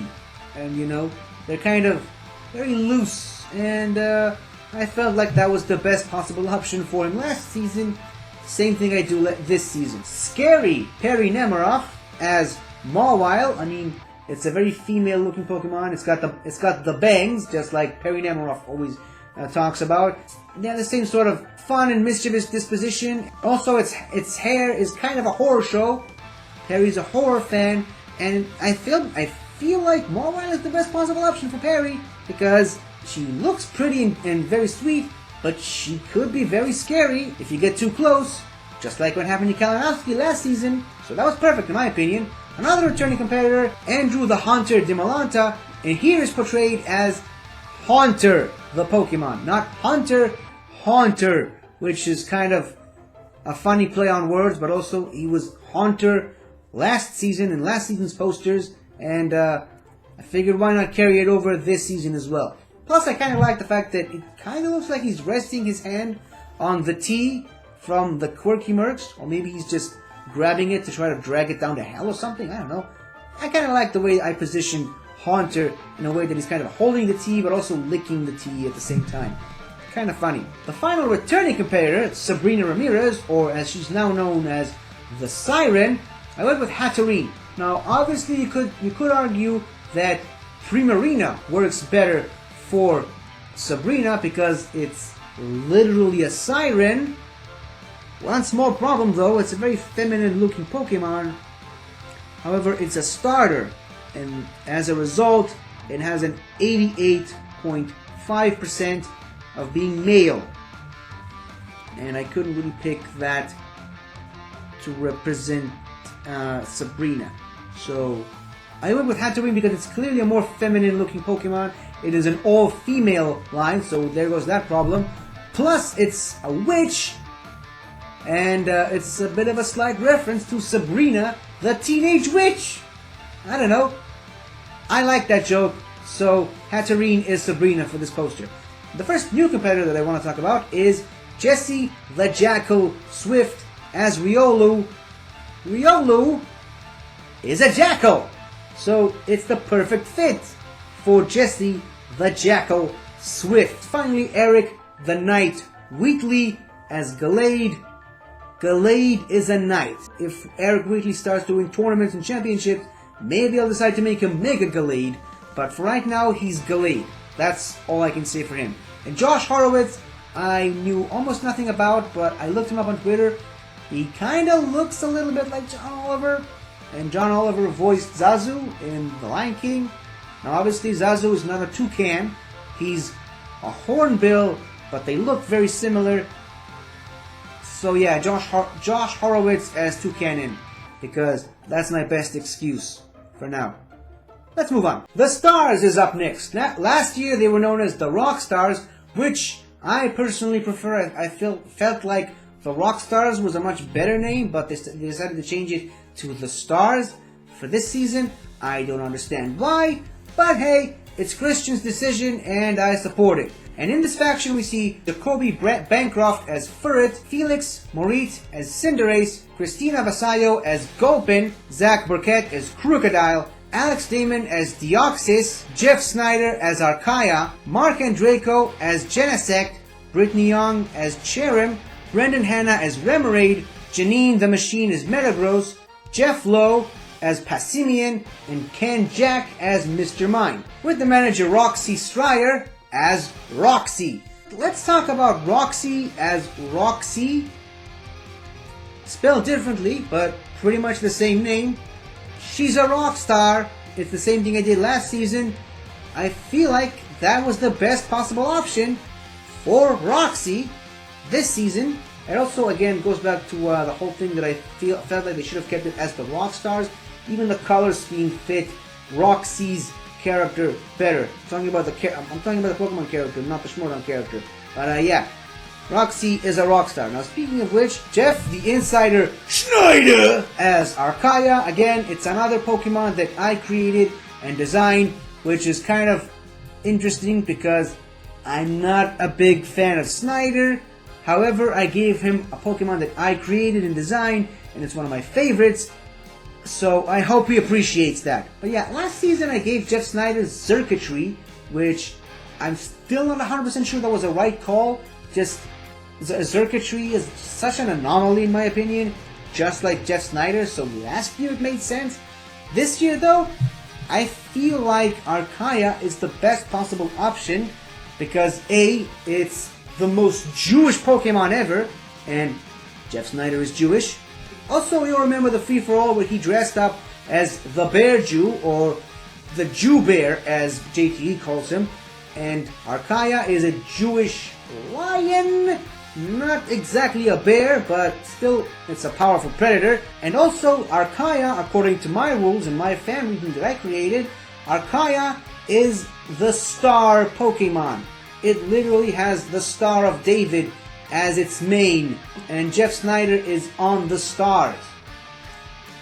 and they're kind of very loose, and I felt like that was the best possible option for him last season. Same thing I do this season. Scary Perry Nemiroff as Mawile. I mean, It's a very female-looking Pokemon. It's got the bangs, just like Perry Nemiroff always talks about. They have the same sort of fun and mischievous disposition. Also, its hair is kind of a horror show. Perry's a horror fan, and I feel like Mawile is the best possible option for Perry because she looks pretty and very sweet, but she could be very scary if you get too close, just like what happened to Kalinowski last season. So that was perfect in my opinion. Another returning competitor, Andrew the Haunter Dimalanta, and here is portrayed as Haunter the Pokemon, not Hunter, Haunter, which is kind of a funny play on words, but also he was Haunter last season in last season's posters, and I figured why not carry it over this season as well. Plus, I kind of like the fact that it kind of looks like he's resting his hand on the T from the Quirky Mercs, or maybe he's just grabbing it to try to drag it down to hell or something, I don't know. I kind of like the way I positioned Haunter in a way that he's kind of holding the T but also licking the T at the same time. Kind of funny. The final returning competitor, Sabrina Ramirez, or as she's now known as the Siren, I went with Hatterene. Now, obviously, you could argue that Primarina works better for Sabrina because it's literally a siren. One small problem though, it's a very feminine looking Pokemon. However, it's a starter, and as a result, it has an 88.5% of being male. And I couldn't really pick that to represent Sabrina. So I went with Hatterene because it's clearly a more feminine looking Pokemon. It is an all-female line, so there goes that problem. Plus, it's a witch, and it's a bit of a slight reference to Sabrina, the Teenage Witch. I don't know. I like that joke, so Hatterene is Sabrina for this poster. The first new competitor that I want to talk about is Jessie the Jackal Swift as Riolu. Riolu is a jackal, so it's the perfect fit for Jessie the Jackal Swift. Finally, Eric the Knight Wheatley as Gallade. Gallade is a knight. If Eric Wheatley starts doing tournaments and championships, maybe I'll decide to make him Mega Gallade, but for right now, he's Gallade. That's all I can say for him. And Josh Horowitz, I knew almost nothing about, but I looked him up on Twitter. He kind of looks a little bit like John Oliver, and John Oliver voiced Zazu in The Lion King. Now obviously Zazu is not a toucan, he's a hornbill, but they look very similar. So yeah, Josh Horowitz as Toucanon, because that's my best excuse for now. Let's move on. The Stars is up next. Last year they were known as the Rock Stars, which I personally prefer. I felt like the Rock Stars was a much better name, but they decided to change it to the Stars for this season. I don't understand why, but hey, it's Christian's decision and I support it. And in this faction we see Jacoby Bancroft as Furret, Felix Morit as Cinderace, Christina Vasallo as Gulpin, Zach Burkett as Crocodile, Alex Damon as Deoxys, Jeff Snyder as Archaea, Mark Andraco as Genesect, Brittany Young as Cherim, Brendan Hanna as Remoraid, Janine the Machine as Metagross, Jeff Lowe as Passimian, and Ken Jack as Mr. Mime, with the manager Roxy Stryer as Roxy. Let's talk about Roxy as Roxy, spelled differently, but pretty much the same name. She's a rock star. It's the same thing I did last season. I feel like that was the best possible option for Roxy this season. It also, again, goes back to the whole thing that I felt like they should have kept it as the Rock Stars. Even the color scheme fit Roxy's character better. I'm talking about the Pokemon character, not the Schmoedown character. But yeah, Roxy is a rock star. Now, speaking of which, Jeff the Insider Schneider as Archaea. Again, it's another Pokemon that I created and designed, which is kind of interesting because I'm not a big fan of Snyder. However, I gave him a Pokemon that I created and designed, and it's one of my favorites. So I hope he appreciates that. But yeah, last season I gave Jeff Snyder Xurkitree, which I'm still not 100% sure that was a right call. Just Xurkitree is such an anomaly in my opinion, just like Jeff Snyder, so last year it made sense. This year though, I feel like Archaea is the best possible option because A, it's the most Jewish Pokemon ever, and Jeff Snyder is Jewish. Also, you'll remember the free-for-all where he dressed up as the Bear Jew, or the Jew Bear as JTE calls him, and Archaea is a Jewish lion. Not exactly a bear, but still it's a powerful predator. And also Archaea, according to my rules and my fan reading that I created, Archaea is the star Pokemon. It literally has the Star of David as its main, and Jeff Snyder is on the stars.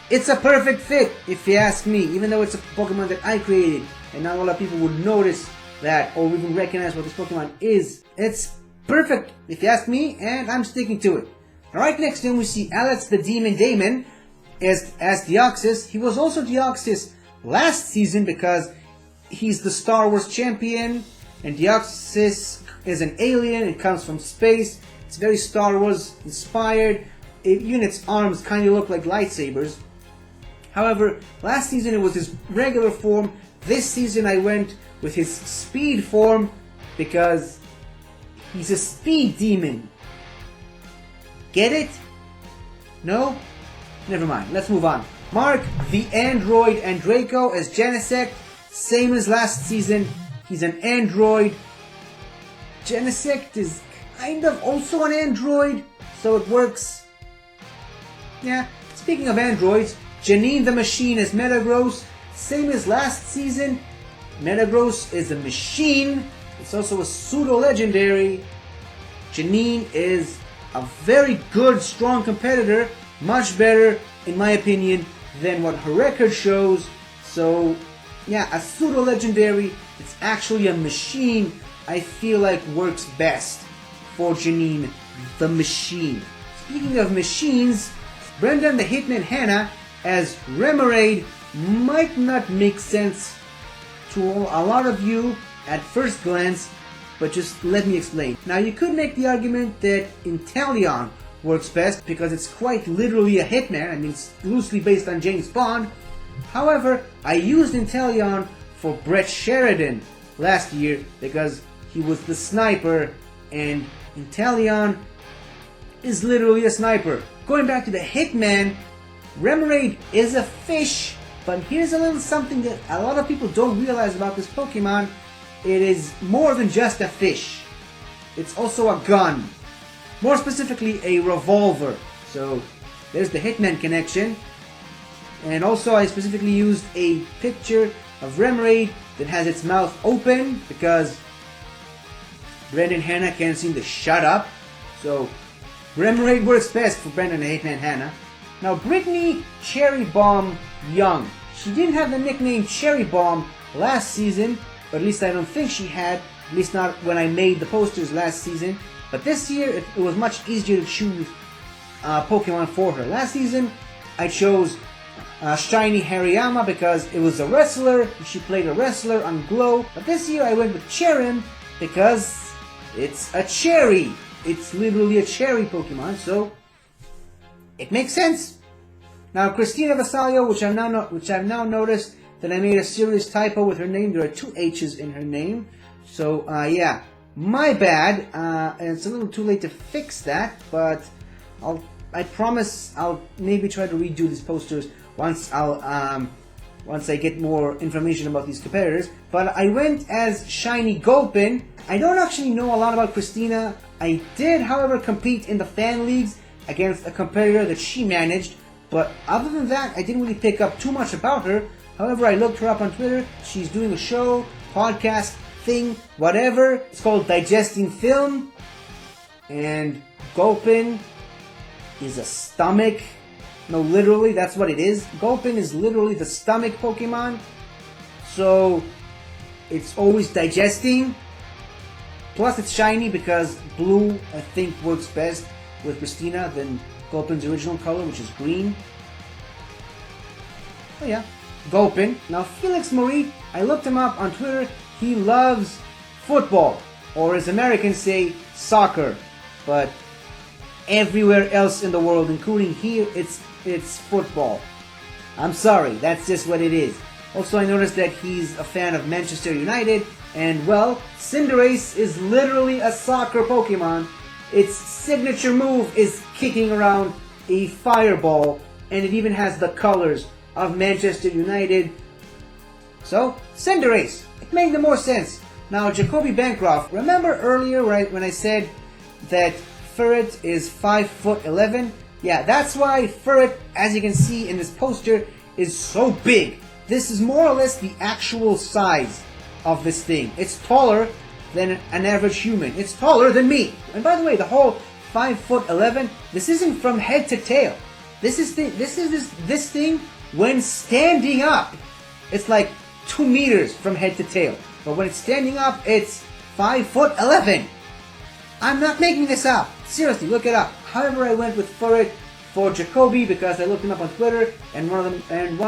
It's a perfect fit, if you ask me, even though it's a Pokemon that I created, and not a lot of people would notice that or even recognize what this Pokemon is. It's perfect, if you ask me, and I'm sticking to it. Alright, next in we see Alex the Demon Damon as Deoxys. He was also Deoxys last season because he's the Star Wars champion, and Deoxys is an alien, it comes from space, it's very Star Wars inspired, even its arms kind of look like lightsabers. However, last season it was his regular form, this season I went with his speed form because he's a speed demon. Get it? No? Never mind, let's move on. Mark the Android Andraco as Genesect, same as last season. He's an android. Genesect is kind of also an android, so it works. Yeah, speaking of androids, Janine the Machine as Metagross, same as last season. Metagross is a machine. It's also a pseudo-legendary. Janine is a very good, strong competitor. Much better, in my opinion, than what her record shows. So, yeah, a pseudo-legendary, it's actually a machine, I feel like works best for Janine the Machine. Speaking of machines, Brendan the Hitman Hannah as Remoraid might not make sense to a lot of you at first glance, but just let me explain. Now, you could make the argument that Inteleon works best because it's quite literally a hitman. I mean, it's loosely based on James Bond. However, I used Inteleon for Brett Sheridan last year because he was the sniper, and Inteleon is literally a sniper. Going back to the hitman, Remoraid is a fish, but here's a little something that a lot of people don't realize about this Pokemon. It is more than just a fish. It's also a gun. More specifically, a revolver. So, there's the Hitman connection. And also, I specifically used a picture of Remoraid that has its mouth open because Brendan Hanna can't seem to shut up. So, Remoraid works best for Brendan and Hitman Hanna. Now, Brittany Cherry Bomb Young. She didn't have the nickname Cherry Bomb last season, but at least I don't think she had, at least not when I made the posters last season. But this year, it was much easier to choose Pokemon for her. Last season, I chose Shiny Hariyama because it was a wrestler, she played a wrestler on Glow. But this year, I went with Cherim because it's a cherry. It's literally a cherry Pokemon, so it makes sense. Now, Christina Vasallo, which I've now noticed that I made a serious typo with her name. There are 2 H's in her name. So, yeah, my bad. And it's a little too late to fix that, but I promise I'll maybe try to redo these posters once I get more information about these competitors. But I went as Shiny Gulpin. I don't actually know a lot about Christina. I did, however, compete in the fan leagues against a competitor that she managed. But other than that, I didn't really pick up too much about her. However, I looked her up on Twitter. She's doing a show, podcast, thing, whatever. It's called Digesting Film. And Gulpin is a stomach. No, literally, that's what it is. Gulpin is literally the stomach Pokemon. So, it's always digesting. Plus, it's shiny because blue, I think, works best with Christina than Gulpin's original color, which is green. Oh yeah, Gulpin. Now, Felix Marie, I looked him up on Twitter. He loves football, or as Americans say, soccer. But everywhere else in the world, including here, it's football. I'm sorry, that's just what it is. Also, I noticed that he's a fan of Manchester United, and well, Cinderace is literally a soccer Pokemon. Its signature move is kicking around a fireball, and it even has the colors of Manchester United. So, Cinderace, it made the more sense. Now, Jacoby Bancroft, remember earlier when I said that Ferret is 5'11"? Yeah, that's why Ferret, as you can see in this poster, is so big. This is more or less the actual size of this thing. It's taller than an average human. It's taller than me. And by the way, the whole 5'11", this isn't from head to tail. This thing when standing up, it's like 2 meters from head to tail. But when it's standing up, it's 5'11". I'm not making this up. Seriously, look it up. However, I went with Ferret for Jacoby because I looked him up on Twitter, and one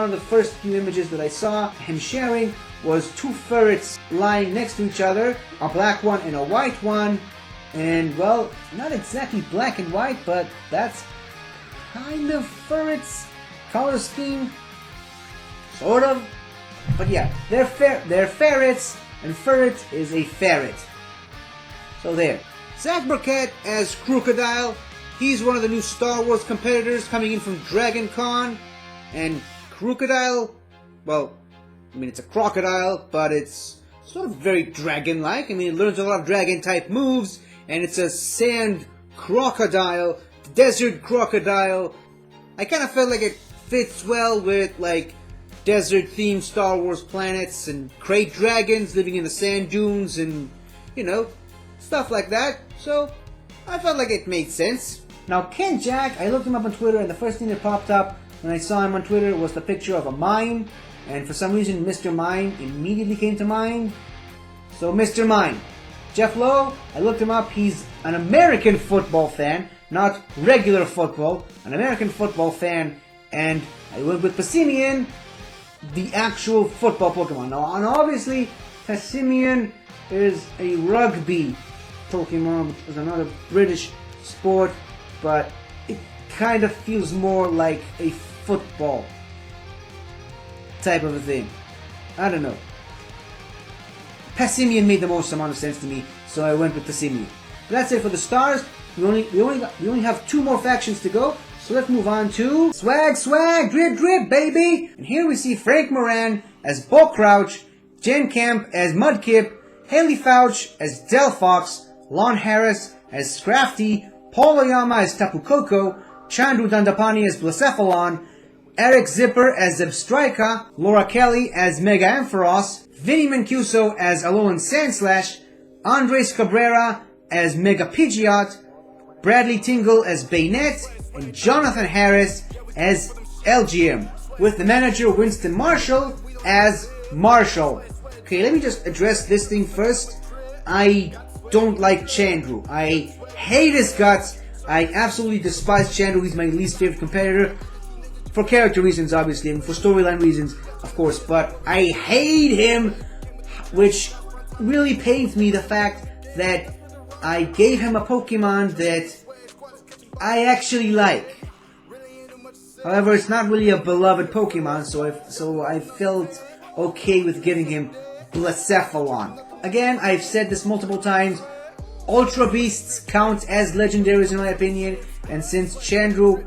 of the first few images that I saw him sharing was 2 ferrets lying next to each other, a black one and a white one, and well, not exactly black and white, but that's kind of Ferret's color scheme, sort of. But yeah, they're ferrets, and Ferret is a ferret. So there. Zach Burkett as Crocodile. He's one of the new Star Wars competitors coming in from Dragon Con. And Crocodile, well, I mean, it's a crocodile, but it's sort of very dragon-like. I mean, it learns a lot of dragon-type moves, and it's a sand crocodile, desert crocodile. I kind of felt like it fits well with, like, desert-themed Star Wars planets and crate dragons living in the sand dunes and, you know, stuff like that. So, I felt like it made sense. Now, Ken Jack, I looked him up on Twitter, and the first thing that popped up when I saw him on Twitter was the picture of a mine, and for some reason, Mr. Mine immediately came to mind. So, Mr. Mine. Jeff Lowe, I looked him up, he's an American football fan, not regular football, an American football fan, and I went with Passimian, the actual football Pokemon. Now, and obviously, Passimian is a rugby Pokemon, which is another British sport, but it kind of feels more like a football type of a thing. I don't know. Passimian made the most amount of sense to me, so I went with Passimian. But that's it for the stars. We only have 2 more factions to go, so let's move on to S.W.A.G, Drip Drip, baby! And here we see Frank Moran as Bo Crouch, Jen Camp as Mudkip, Haley Fouch as Delphox, Lon Harris as Scrafty, Paul Oyama as Tapu Koko, Chandru Dandapani as Blacephalon, Eric Zipper as Zebstrika, Laura Kelly as Mega Ampharos, Vinny Mancuso as Alolan Sandslash, Andres Cabrera as Mega Pidgeot, Bradley Tingle as Bayonet, and Jonathan Harris as LGM, with the manager Winston Marshall as Marshall. Okay, let me just address this thing first. I don't like Chandru. I hate his guts. I absolutely despise Chandru. He's my least favorite competitor. For character reasons, obviously, and for storyline reasons, of course. But I hate him, which really pains me, the fact that I gave him a Pokemon that I actually like. However, it's not really a beloved Pokemon, so I felt okay with giving him Blacephalon. Again, I've said this multiple times, Ultra Beasts count as legendaries in my opinion, and since Chandru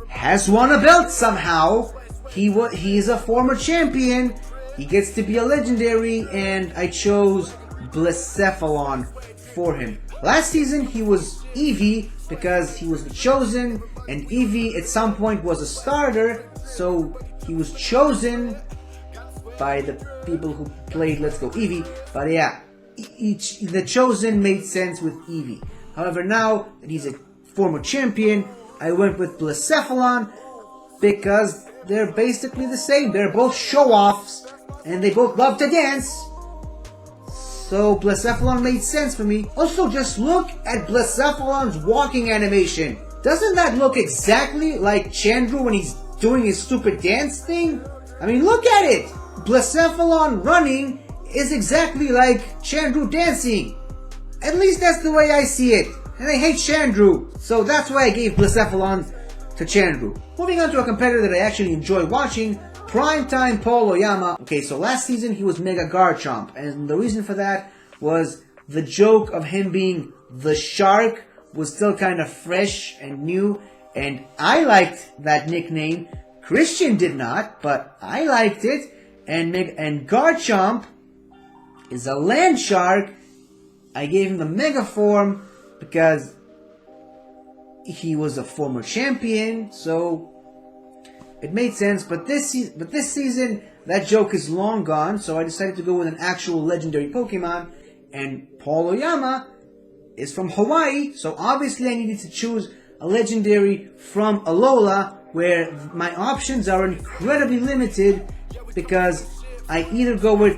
has won a belt somehow, he is a former champion, he gets to be a legendary, and I chose Blacephalon for him. Last season he was Eevee because he was the chosen, and Eevee at some point was a starter, so he was chosen by the people who played Let's Go Eevee. But yeah, the chosen made sense with Eevee. However, now that he's a former champion, I went with Blacephalon because they're basically the same. They're both show-offs, and they both love to dance. So Blacephalon made sense for me. Also, just look at Blacephalon's walking animation. Doesn't that look exactly like Chandru when he's doing his stupid dance thing? I mean, look at it! Blacephalon running is exactly like Chandru dancing. At least that's the way I see it. And I hate Chandru, so that's why I gave Blacephalon to Chandru. Moving on to a competitor that I actually enjoy watching, primetime Poloyama. Okay, so last season he was Mega Garchomp, and the reason for that was the joke of him being the shark was still kind of fresh and new, and I liked that nickname. Christian did not, but I liked it. And Garchomp is a land shark. I gave him the Mega form because he was a former champion, so it made sense. But this season, that joke is long gone, so I decided to go with an actual legendary Pokemon. And Poloyama is from Hawaii, so obviously I needed to choose a legendary from Alola, where my options are incredibly limited because I either go with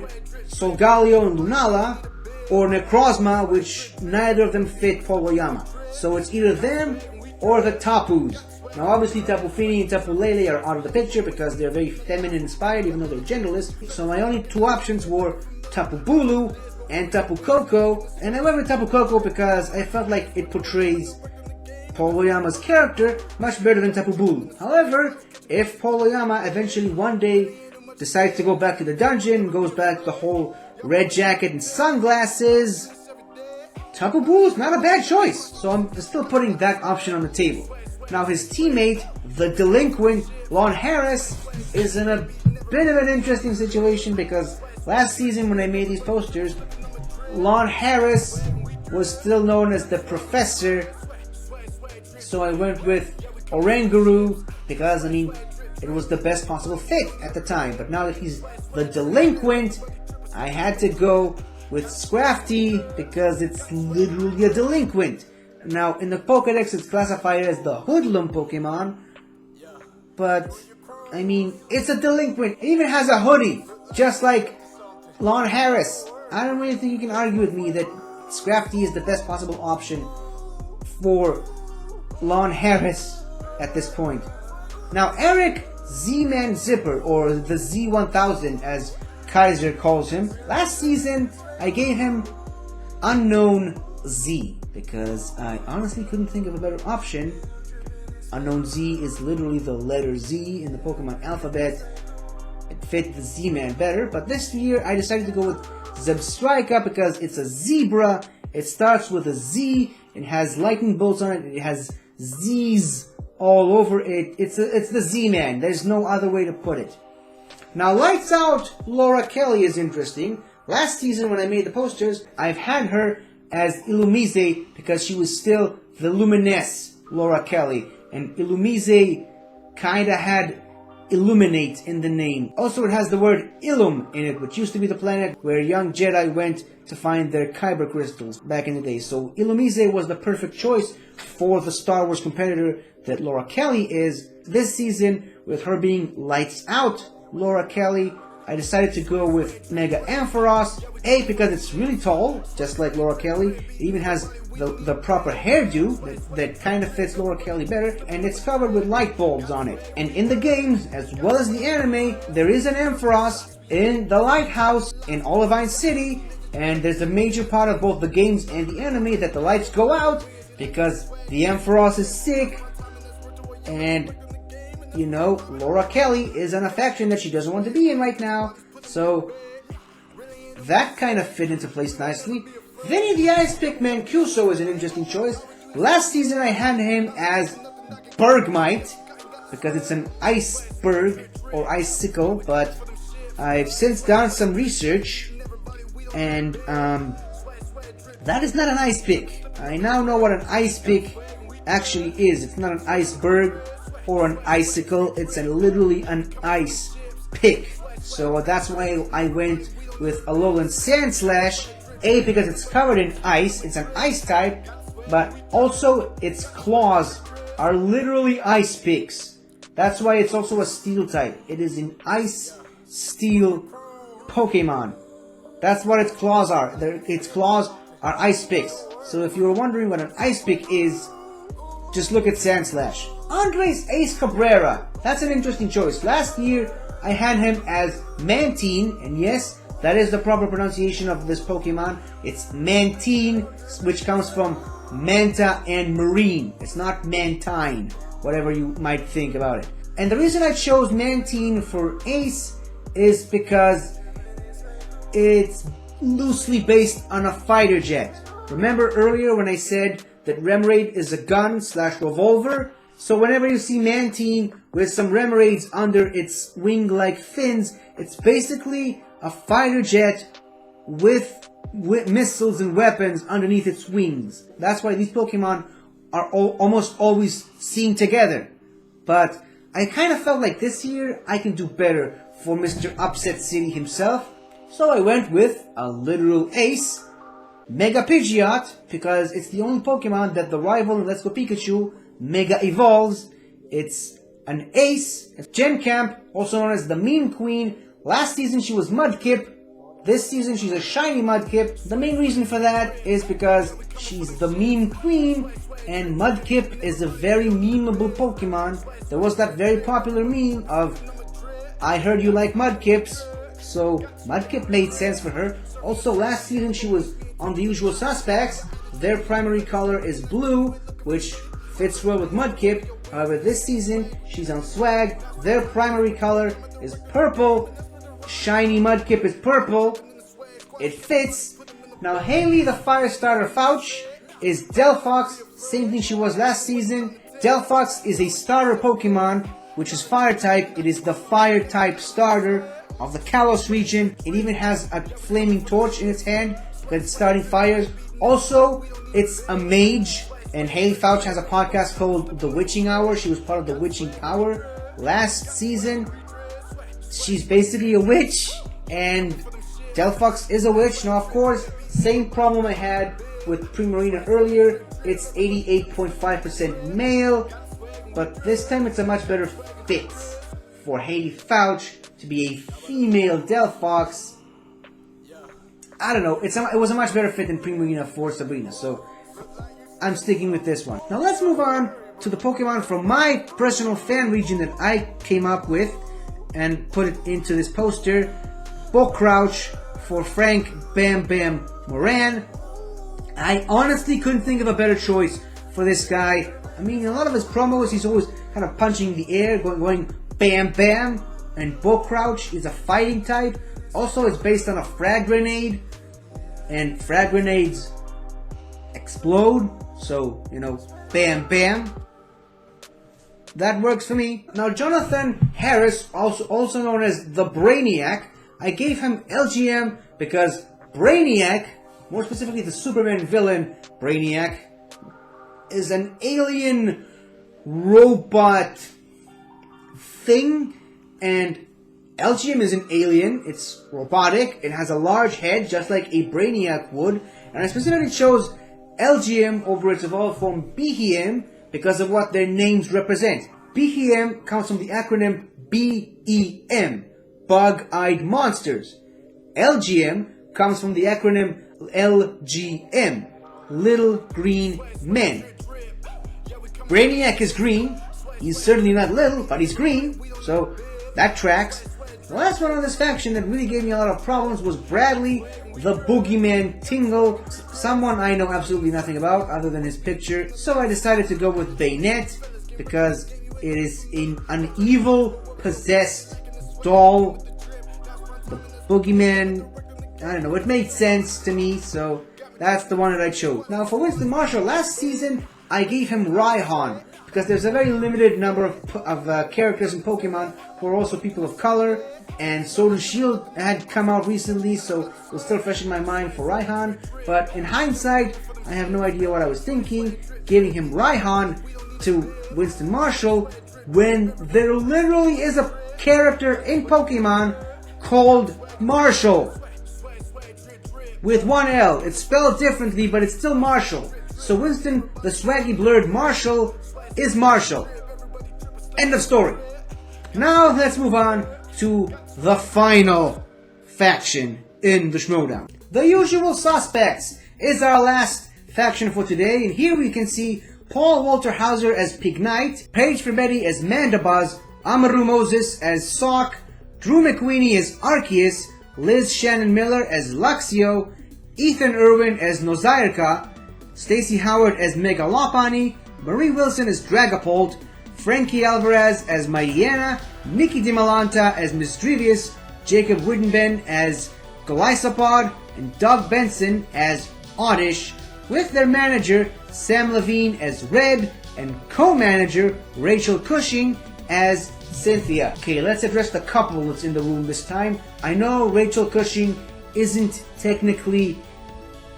Solgaleo and Lunala or Necrozma, which neither of them fit Poloyama. So it's either them or the Tapus. Now obviously Tapu Fini and Tapu Lele are out of the picture because they're very feminine inspired, even though they're genderless. So my only two options were Tapu Bulu and Tapu Koko, and I went with Tapu Koko because I felt like it portrays Poloyama's character much better than Tapu Bulu. However, if Poloyama eventually one day decides to go back to the dungeon, goes back to the whole red jacket and sunglasses, Tapu Bulu is not a bad choice. So I'm still putting that option on the table. Now his teammate, the delinquent Lon Harris, is in a bit of an interesting situation because last season when I made these posters, Lon Harris was still known as the Professor. So I went with Oranguru because, I mean, it was the best possible fit at the time. But now that he's the delinquent, I had to go with Scrafty because it's literally a delinquent. Now, in the Pokédex, it's classified as the Hoodlum Pokemon. But, I mean, it's a delinquent. It even has a hoodie, just like Lon Harris. I don't really think you can argue with me that Scrafty is the best possible option for Lon Harris at this point. Now, Eric Z-Man Zipper, or the Z1000 as Kaiser calls him, last season I gave him Unknown Z because I honestly couldn't think of a better option. Unknown Z is literally the letter Z in the Pokemon alphabet. It fit the Z-Man better, but this year I decided to go with Zebstrika because it's a zebra. It starts with a Z, it has lightning bolts on it, it has Z's all over it. It's the Z-Man. There's no other way to put it. Now, Lights Out Laura Kelly is interesting. Last season when I made the posters, I've had her as Illumise because she was still the Luminous Laura Kelly. And Illumise kinda had Illuminate in the name. Also, it has the word Illum in it, which used to be the planet where young Jedi went to find their Kyber crystals back in the day. So Illumise was the perfect choice for the Star Wars competitor that Laura Kelly is. This season, with her being Lights Out Laura Kelly, I decided to go with Mega Ampharos. A, because it's really tall, just like Laura Kelly. It even has the proper hairdo that kind of fits Laura Kelly better, and it's covered with light bulbs on it. And in the games, as well as the anime, there is an Ampharos in the lighthouse in Olivine City, and there's a major part of both the games and the anime that the lights go out because the Ampharos is sick, and you know, Laura Kelly is in a faction that she doesn't want to be in right now, so that kind of fit into place nicely. Vinny the Ice Pick Mancuso is an interesting choice. Last season I had him as Bergmite because it's an iceberg or icicle, but I've since done some research and that is not an ice pick. I now know what an ice pick actually is. It's not an iceberg or an icicle, it's literally an ice pick. So that's why I went with Alolan Sandslash. A, because it's covered in ice, it's an ice type, but also its claws are literally ice picks. That's why it's also a steel type. It is an ice steel Pokemon. That's what its claws are. Its claws are ice picks. So if you were wondering what an ice pick is, just look at Sandslash. Andres Ace Cabrera. That's an interesting choice. Last year, I had him as Mantine, and yes, that is the proper pronunciation of this Pokemon. It's Mantine, which comes from Manta and Marine. It's not Mantine, whatever you might think about it. And the reason I chose Mantine for Ace is because it's loosely based on a fighter jet. Remember earlier when I said that Remoraid is a gun / revolver? So whenever you see Mantine with some Remoraids under its wing-like fins, it's basically a fighter jet with missiles and weapons underneath its wings. That's why these Pokemon are almost always seen together. But I kind of felt like this year I can do better for Mr. Upset City himself. So I went with a literal ace, Mega Pidgeot, because it's the only Pokemon that the rival in Let's Go Pikachu Mega Evolves. It's an ace, it's Gen Camp, also known as the Meme Queen. Last season she was Mudkip. This season she's a shiny Mudkip. The main reason for that is because she's the Meme Queen, and Mudkip is a very memeable Pokemon. There was that very popular meme of, I heard you like Mudkips, so Mudkip made sense for her. Also last season she was on The Usual Suspects. Their primary color is blue, which fits well with Mudkip. However, this season she's on S.W.A.G. Their primary color is purple. Shiny Mudkip is purple. It fits. Now Haley the Fire Starter Fouch is Delphox, same thing she was last season. Delphox is a starter Pokemon, which is Fire type. It is the Fire type starter of the Kalos region. It even has a flaming torch in its hand because it's starting fires. Also, it's a mage, and Haley Fouch has a podcast called The Witching Hour. She was part of the Witching Hour last season. She's basically a witch, and Delphox is a witch. Now, of course, same problem I had with Primarina earlier. It's 88.5% male, but this time it's a much better fit for Haley Fouch to be a female Delphox. I don't know, it was a much better fit than Primarina for Sabrina, so I'm sticking with this one. Now let's move on to the Pokemon from my personal fan region that I came up with and put it into this poster. Crouch for Frank Bam Bam Moran. I honestly couldn't think of a better choice for this guy. I mean, in a lot of his promos, he's always kind of punching the air, going bam bam. And Crouch is a fighting type. Also, it's based on a frag grenade, and frag grenades explode. So, you know, bam bam. That works for me. Now, Jonathan Harris, also known as the Brainiac, I gave him LGM because Brainiac, more specifically the Superman villain Brainiac, is an alien robot thing, and LGM is an alien. It's robotic. It has a large head, just like a Brainiac would, and I specifically chose LGM over its evolved form BEM because of what their names represent. BEM comes from the acronym BEM, Bug-Eyed Monsters. LGM comes from the acronym LGM, Little Green Men. Brainiac is green. He's certainly not little, but he's green, so that tracks. The last one on this faction that really gave me a lot of problems was Bradley, the Boogeyman Tingle, someone I know absolutely nothing about other than his picture. So I decided to go with Baynet because it is an evil, possessed doll. The Boogeyman, I don't know, it made sense to me, so that's the one that I chose. Now for Winston Marshall, last season I gave him Raihan because there's a very limited number of characters in Pokemon who are also people of color, and Sword and Shield had come out recently, so it was still fresh in my mind for Raihan. But in hindsight, I have no idea what I was thinking, giving him Raihan to Winston Marshall when there literally is a character in Pokemon called Marshall with one L. It's spelled differently, but it's still Marshall. So Winston, the swaggy blurred Marshall, is Marshall. End of story. Now let's move on to the final faction in the Schmoedown. The Usual Suspects is our last faction for today, and here we can see Paul Walter Hauser as Pignite, Paige Ferbetti as Mandibuzz, Amaru Moses as Sock, Drew McQueenie as Arceus, Liz Shannon Miller as Luxio, Ethan Irwin as Nozirka, Stacey Howard as Megalopony, Marie Wilson as Dragapult, Frankie Alvarez as Mariana, Nikki DiMalanta as Misdrevious, Jacob Wittenben as Golisopod, and Doug Benson as Oddish, with their manager Sam Levine as Red, and co-manager Rachel Cushing as Cynthia. Okay, let's address the couple that's in the room this time. I know Rachel Cushing isn't technically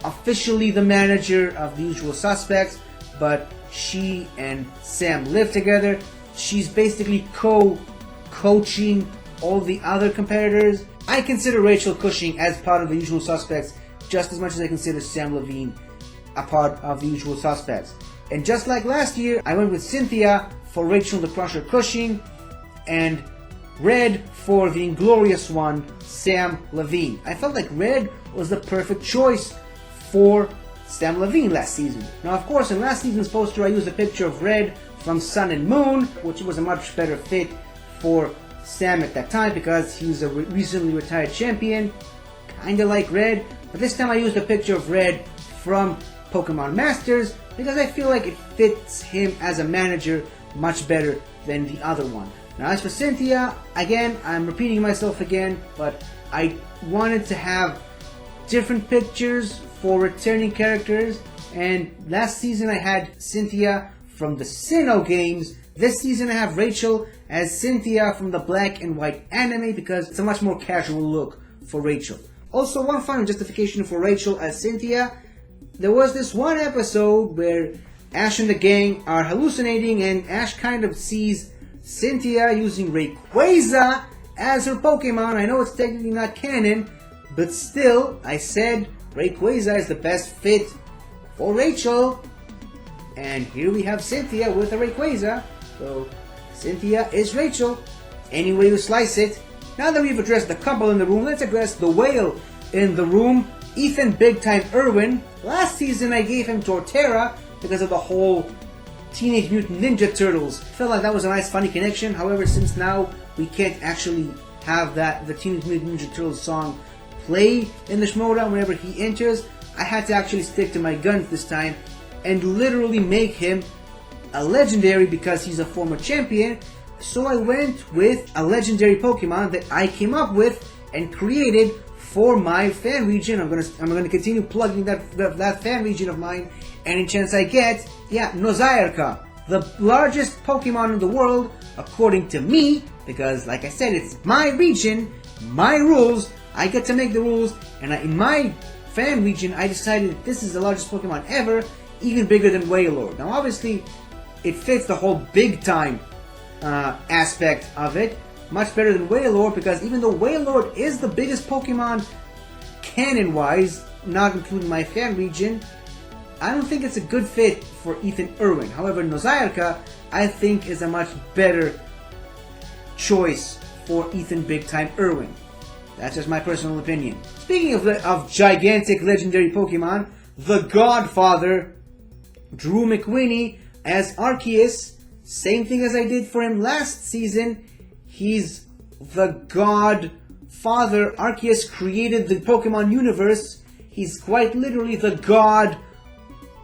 officially the manager of the Usual Suspects, but she and Sam live together. She's basically coaching all the other competitors. I consider Rachel Cushing as part of the Usual Suspects just as much as I consider Sam Levine a part of the Usual Suspects. And just like last year, I went with Cynthia for Rachel the Crusher Cushing, and Red for the Inglorious One, Sam Levine. I felt like Red was the perfect choice for Sam Levine last season. Now, of course, in last season's poster, I used a picture of Red from Sun and Moon, which was a much better fit for Sam at that time because he was a recently retired champion, kinda like Red. But this time I used a picture of Red from Pokemon Masters because I feel like it fits him as a manager much better than the other one. Now, as for Cynthia, again, I'm repeating myself again, but I wanted to have different pictures for returning characters, and last season I had Cynthia from the Sinnoh games. This season I have Rachel as Cynthia from the Black and White anime because it's a much more casual look for Rachel. Also, one final justification for Rachel as Cynthia. There was this one episode where Ash and the gang are hallucinating, and Ash kind of sees Cynthia using Rayquaza as her Pokemon. I know it's technically not canon, but still, I said Rayquaza is the best fit for Rachel. And here we have Cynthia with a Rayquaza. So, Cynthia is Rachel, any way you slice it. Now that we've addressed the couple in the room, let's address the whale in the room, Ethan Big Time Irwin. Last season I gave him Torterra because of the whole Teenage Mutant Ninja Turtles. Felt like that was a nice funny connection. However, since now we can't actually have the Teenage Mutant Ninja Turtles song play in the Schmoedown whenever he enters, I had to actually stick to my guns this time and literally make him a legendary because he's a former champion. So I went with a legendary Pokemon that I came up with and created for my fan region. I'm gonna continue plugging that fan region of mine, and any chance I get, Nozayarka, the largest Pokemon in the world, according to me, because like I said, it's my region, my rules, I get to make the rules, and in my fan region, I decided that this is the largest Pokemon ever, even bigger than Wailord. Now obviously, it fits the whole big time aspect of it, much better than Wailord, because even though Wailord is the biggest Pokemon canon-wise, not including my fan region, I don't think it's a good fit for Ethan Irwin. However, Nozayarka, I think, is a much better choice for Ethan Big Time Irwin. That's just my personal opinion. Speaking of gigantic legendary Pokemon, the Godfather, Drew McWhinney as Arceus. Same thing as I did for him last season. He's the Godfather. Arceus created the Pokemon universe. He's quite literally the god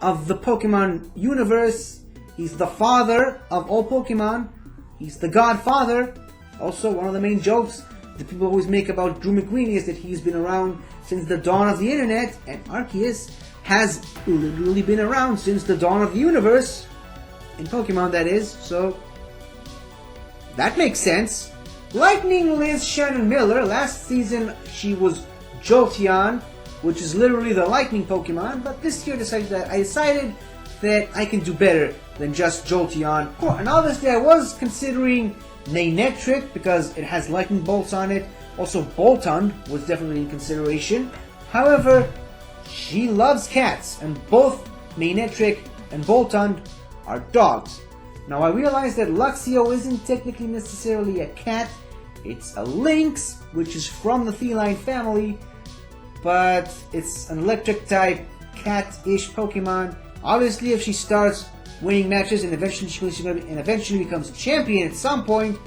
of the Pokemon universe. He's the father of all Pokemon. He's the Godfather. Also, one of the main jokes that people always make about Drew McWhinney is that he's been around since the dawn of the internet, and Arceus has literally been around since the dawn of the universe. In Pokemon, that is, so that makes sense. Lightning Liz Shannon Miller. Last season she was Jolteon, which is literally the lightning Pokemon, but this year I decided that I can do better than just Jolteon. And obviously I was considering Manectric because it has lightning bolts on it. Also Boltund was definitely in consideration. However, she loves cats, and both Manectric and Boltund are dogs. Now I realize that Luxio isn't technically necessarily a cat, it's a lynx, which is from the feline family, but it's an electric type cat-ish Pokemon. Obviously, if she starts winning matches and eventually becomes champion at some point,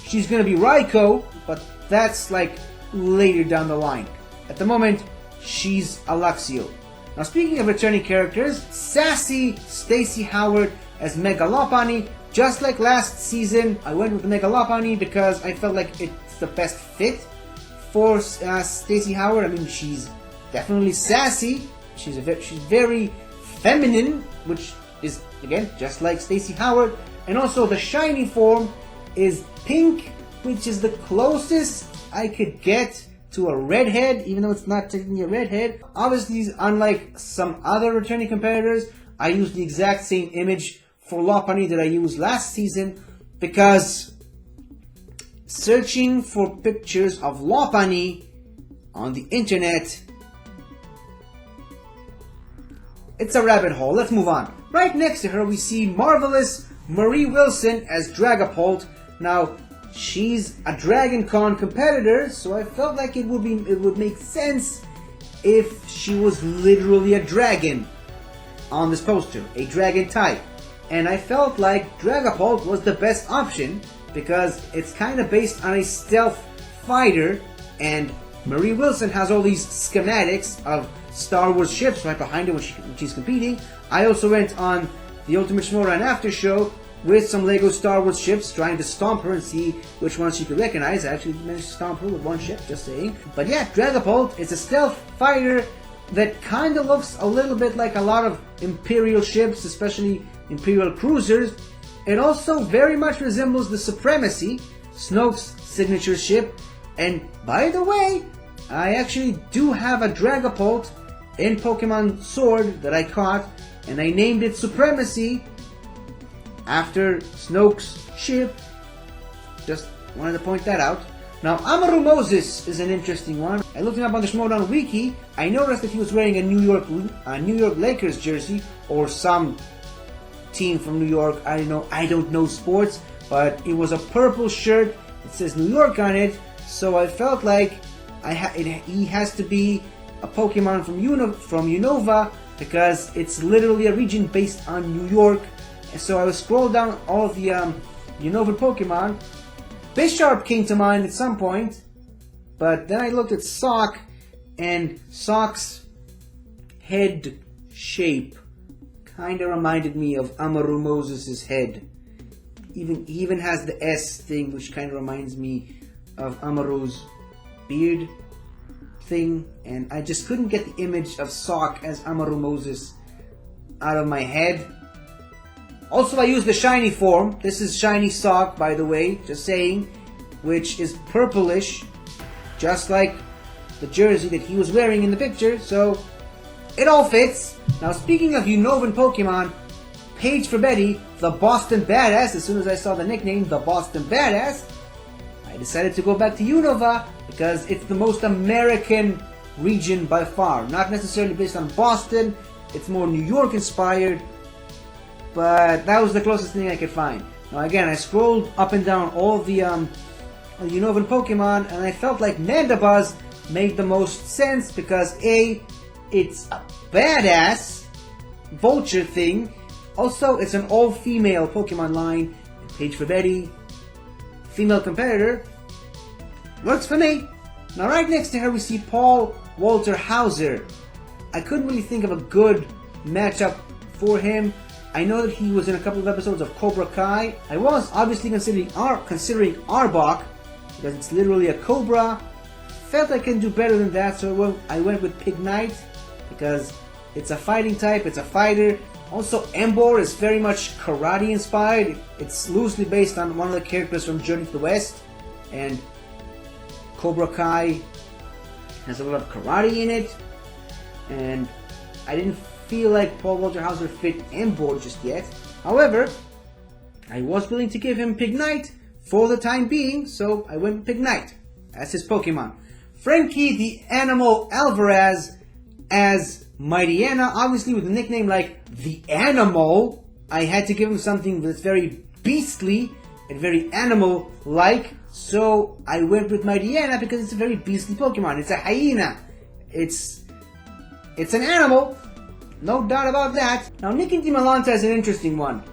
she's gonna be Raikou, but that's like later down the line. At the moment, she's a Luxio. Now speaking of returning characters, sassy Stacey Howard as Megalopony, just like last season, I went with the Mega Lopunny because I felt like it's the best fit for Stacey Howard. I mean, she's definitely sassy. She's very feminine, which is, again, just like Stacey Howard. And also the shiny form is pink, which is the closest I could get to a redhead, even though it's not technically a redhead. Obviously, unlike some other returning competitors, I used the exact same image for Lopunny that I used last season, because searching for pictures of Lopunny on the internet, it's a rabbit hole. Let's move on. Right next to her, we see marvelous Marie Wilson as Dragapult. Now, she's a Dragon Con competitor, so I felt like it would make sense if she was literally a dragon on this poster, a dragon type. And I felt like Dragapult was the best option because it's kind of based on a stealth fighter, and Marie Wilson has all these schematics of Star Wars ships right behind her when she's competing. I also went on the Ultimate Schmoedown After Show with some Lego Star Wars ships, trying to stomp her and see which ones she could recognize. I actually managed to stomp her with one ship, just saying. But yeah, Dragapult is a stealth fighter that kind of looks a little bit like a lot of Imperial ships, especially Imperial cruisers. It also very much resembles the Supremacy, Snoke's signature ship. And by the way, I actually do have a Dragapult in Pokemon Sword that I caught, and I named it Supremacy after Snoke's ship. Just wanted to point that out. Now, Amaru Moses is an interesting one. I looked him up on the Schmoedown Wiki. I noticed that he was wearing a New York Lakers jersey, or some team from New York. I don't know sports, but it was a purple shirt. It says New York on it, so I felt like he has to be a Pokemon from Unova, because it's literally a region based on New York. And so I was scrolled down all of the Unova Pokemon. Bisharp came to mind at some point, but then I looked at Sock, and Sock's head shape kind of reminded me of Amaru Moses' head. He even has the S thing, which kind of reminds me of Amaru's beard thing, and I just couldn't get the image of Sock as Amaru Moses out of my head. Also, I used the shiny form. This is shiny Sock, by the way, just saying, which is purplish, just like the jersey that he was wearing in the picture, so it all fits. Now, speaking of Unovan Pokemon, Paige for Betty, the Boston Badass, as soon as I saw the nickname, the Boston Badass, I decided to go back to Unova because it's the most American region by far. Not necessarily based on Boston, it's more New York inspired, but that was the closest thing I could find. Now again, I scrolled up and down all of the Unovan Pokemon, and I felt like Mandibuzz made the most sense because A, it's a badass vulture thing. Also, it's an all-female Pokemon line. And Paige for Betty, female competitor, works for me. Now right next to her we see Paul Walter Hauser. I couldn't really think of a good matchup for him. I know that he was in a couple of episodes of Cobra Kai. I was obviously considering Arbok, because it's literally a cobra. Felt I can do better than that, so I went with Pignite, because it's a fighting type, it's a fighter. Also, Embor is very much karate inspired. It's loosely based on one of the characters from Journey to the West, and Cobra Kai has a lot of karate in it, and I didn't feel like Paul Walter Hauser fit Embor just yet. However, I was willing to give him Pignite for the time being, so I went with Pignite as his Pokemon. Frankie the Animal Alvarez as Mightyena, obviously with a nickname like the Animal, I had to give him something that's very beastly and very animal-like, so I went with Mightyena because it's a very beastly Pokemon. It's a hyena. It's an animal, no doubt about that. Now, Nicky DiMolanta is an interesting one.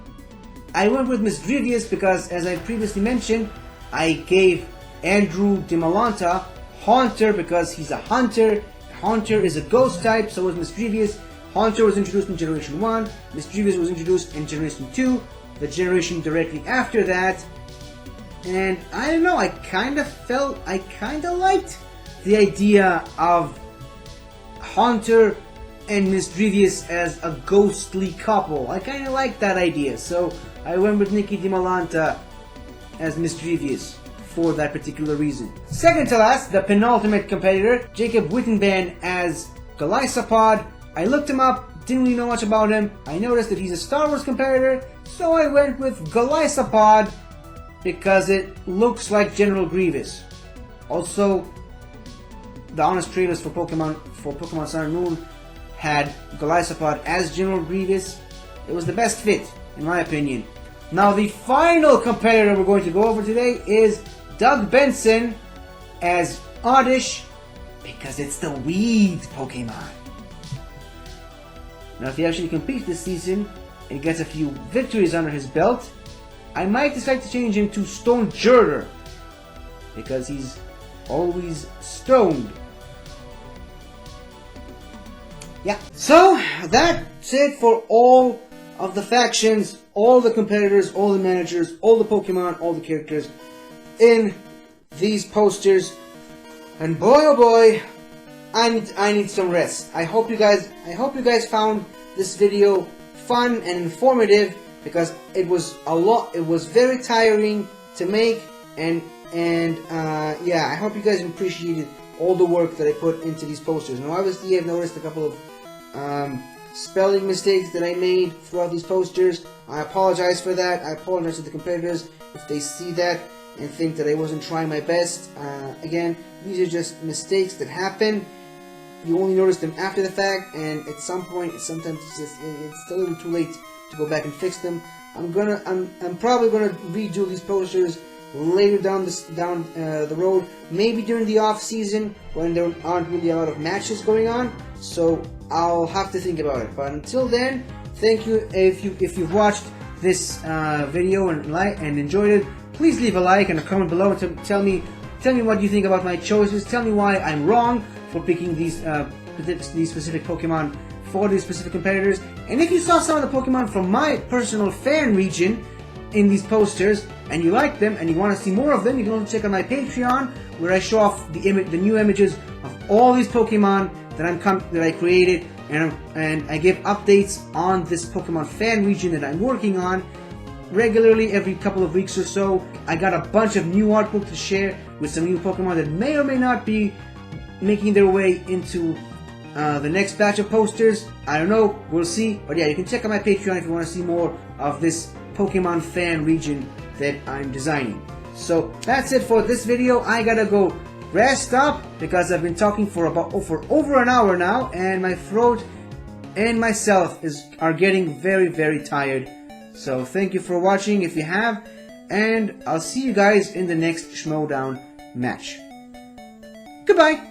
I went with Misdrevious because, as I previously mentioned, I gave Andrew DiMolanta Haunter because he's a hunter. Haunter is a ghost type, so was Misdrevious. Haunter was introduced in Generation 1, Misdrevious was introduced in Generation 2. the generation directly after that. And I don't know, I kind of liked the idea of Haunter and Misdrevious as a ghostly couple. I kind of liked that idea, so I went with Nikki DiMolanta as Misdrevious for that particular reason. Second to last, the penultimate competitor, Jacob Wittenband as Golisopod. I looked him up, didn't really know much about him. I noticed that he's a Star Wars competitor, so I went with Golisopod because it looks like General Grievous. Also, the honest trailers for Pokemon Sun and Moon had Golisopod as General Grievous. It was the best fit, in my opinion. Now, the final competitor we're going to go over today is Doug Benson as Oddish, because it's the weed Pokemon. Now, if he actually competes this season and gets a few victories under his belt, I might decide to change him to Stone Jurder, because he's always stoned. Yeah, so that's it for all of the factions, all the competitors, all the managers, all the Pokemon, all the characters in these posters. And boy oh boy, I need some rest. I hope you guys found this video fun and informative, because it was very tiring to make, and yeah, I hope you guys appreciated all the work that I put into these posters. Now obviously I've noticed a couple of spelling mistakes that I made throughout these posters. I apologize for that. I apologize to the competitors if they see that and think that I wasn't trying my best. Again, these are just mistakes that happen. You only notice them after the fact, and at some point, sometimes it's a little too late to go back and fix them. I'm probably gonna redo these posters later down the road, maybe during the off season when there aren't really a lot of matches going on. So I'll have to think about it. But until then, thank you. If you've watched this video and enjoyed it, please leave a like and a comment below to tell me what you think about my choices. Tell me why I'm wrong for picking these specific Pokemon for these specific competitors. And if you saw some of the Pokemon from my personal fan region in these posters and you like them and you want to see more of them, you can also check out my Patreon, where I show off the new images of all these Pokemon that I created, and I give updates on this Pokemon fan region that I'm working on regularly every couple of weeks or so. I got a bunch of new artwork to share with some new Pokemon that may or may not be making their way into the next batch of posters. I don't know, we'll see. But yeah, you can check out my Patreon if you want to see more of this Pokemon fan region that I'm designing. So that's it for this video. I gotta go rest up because I've been talking for over an hour now, and my throat and myself are getting very, very tired. So thank you for watching if you have, and I'll see you guys in the next Schmoedown match. Goodbye!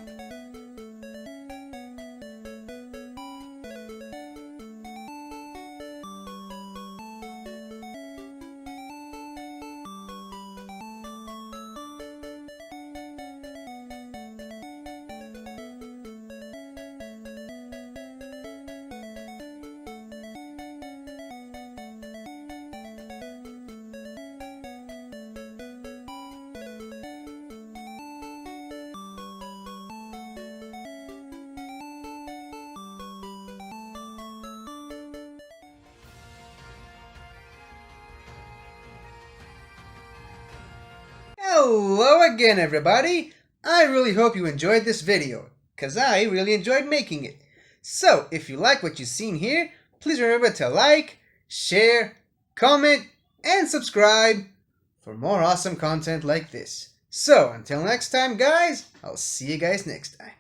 Hello again, everybody! I really hope you enjoyed this video, cause I really enjoyed making it. So, if you like what you've seen here, please remember to like, share, comment, and subscribe for more awesome content like this. So, until next time, guys, I'll see you guys next time.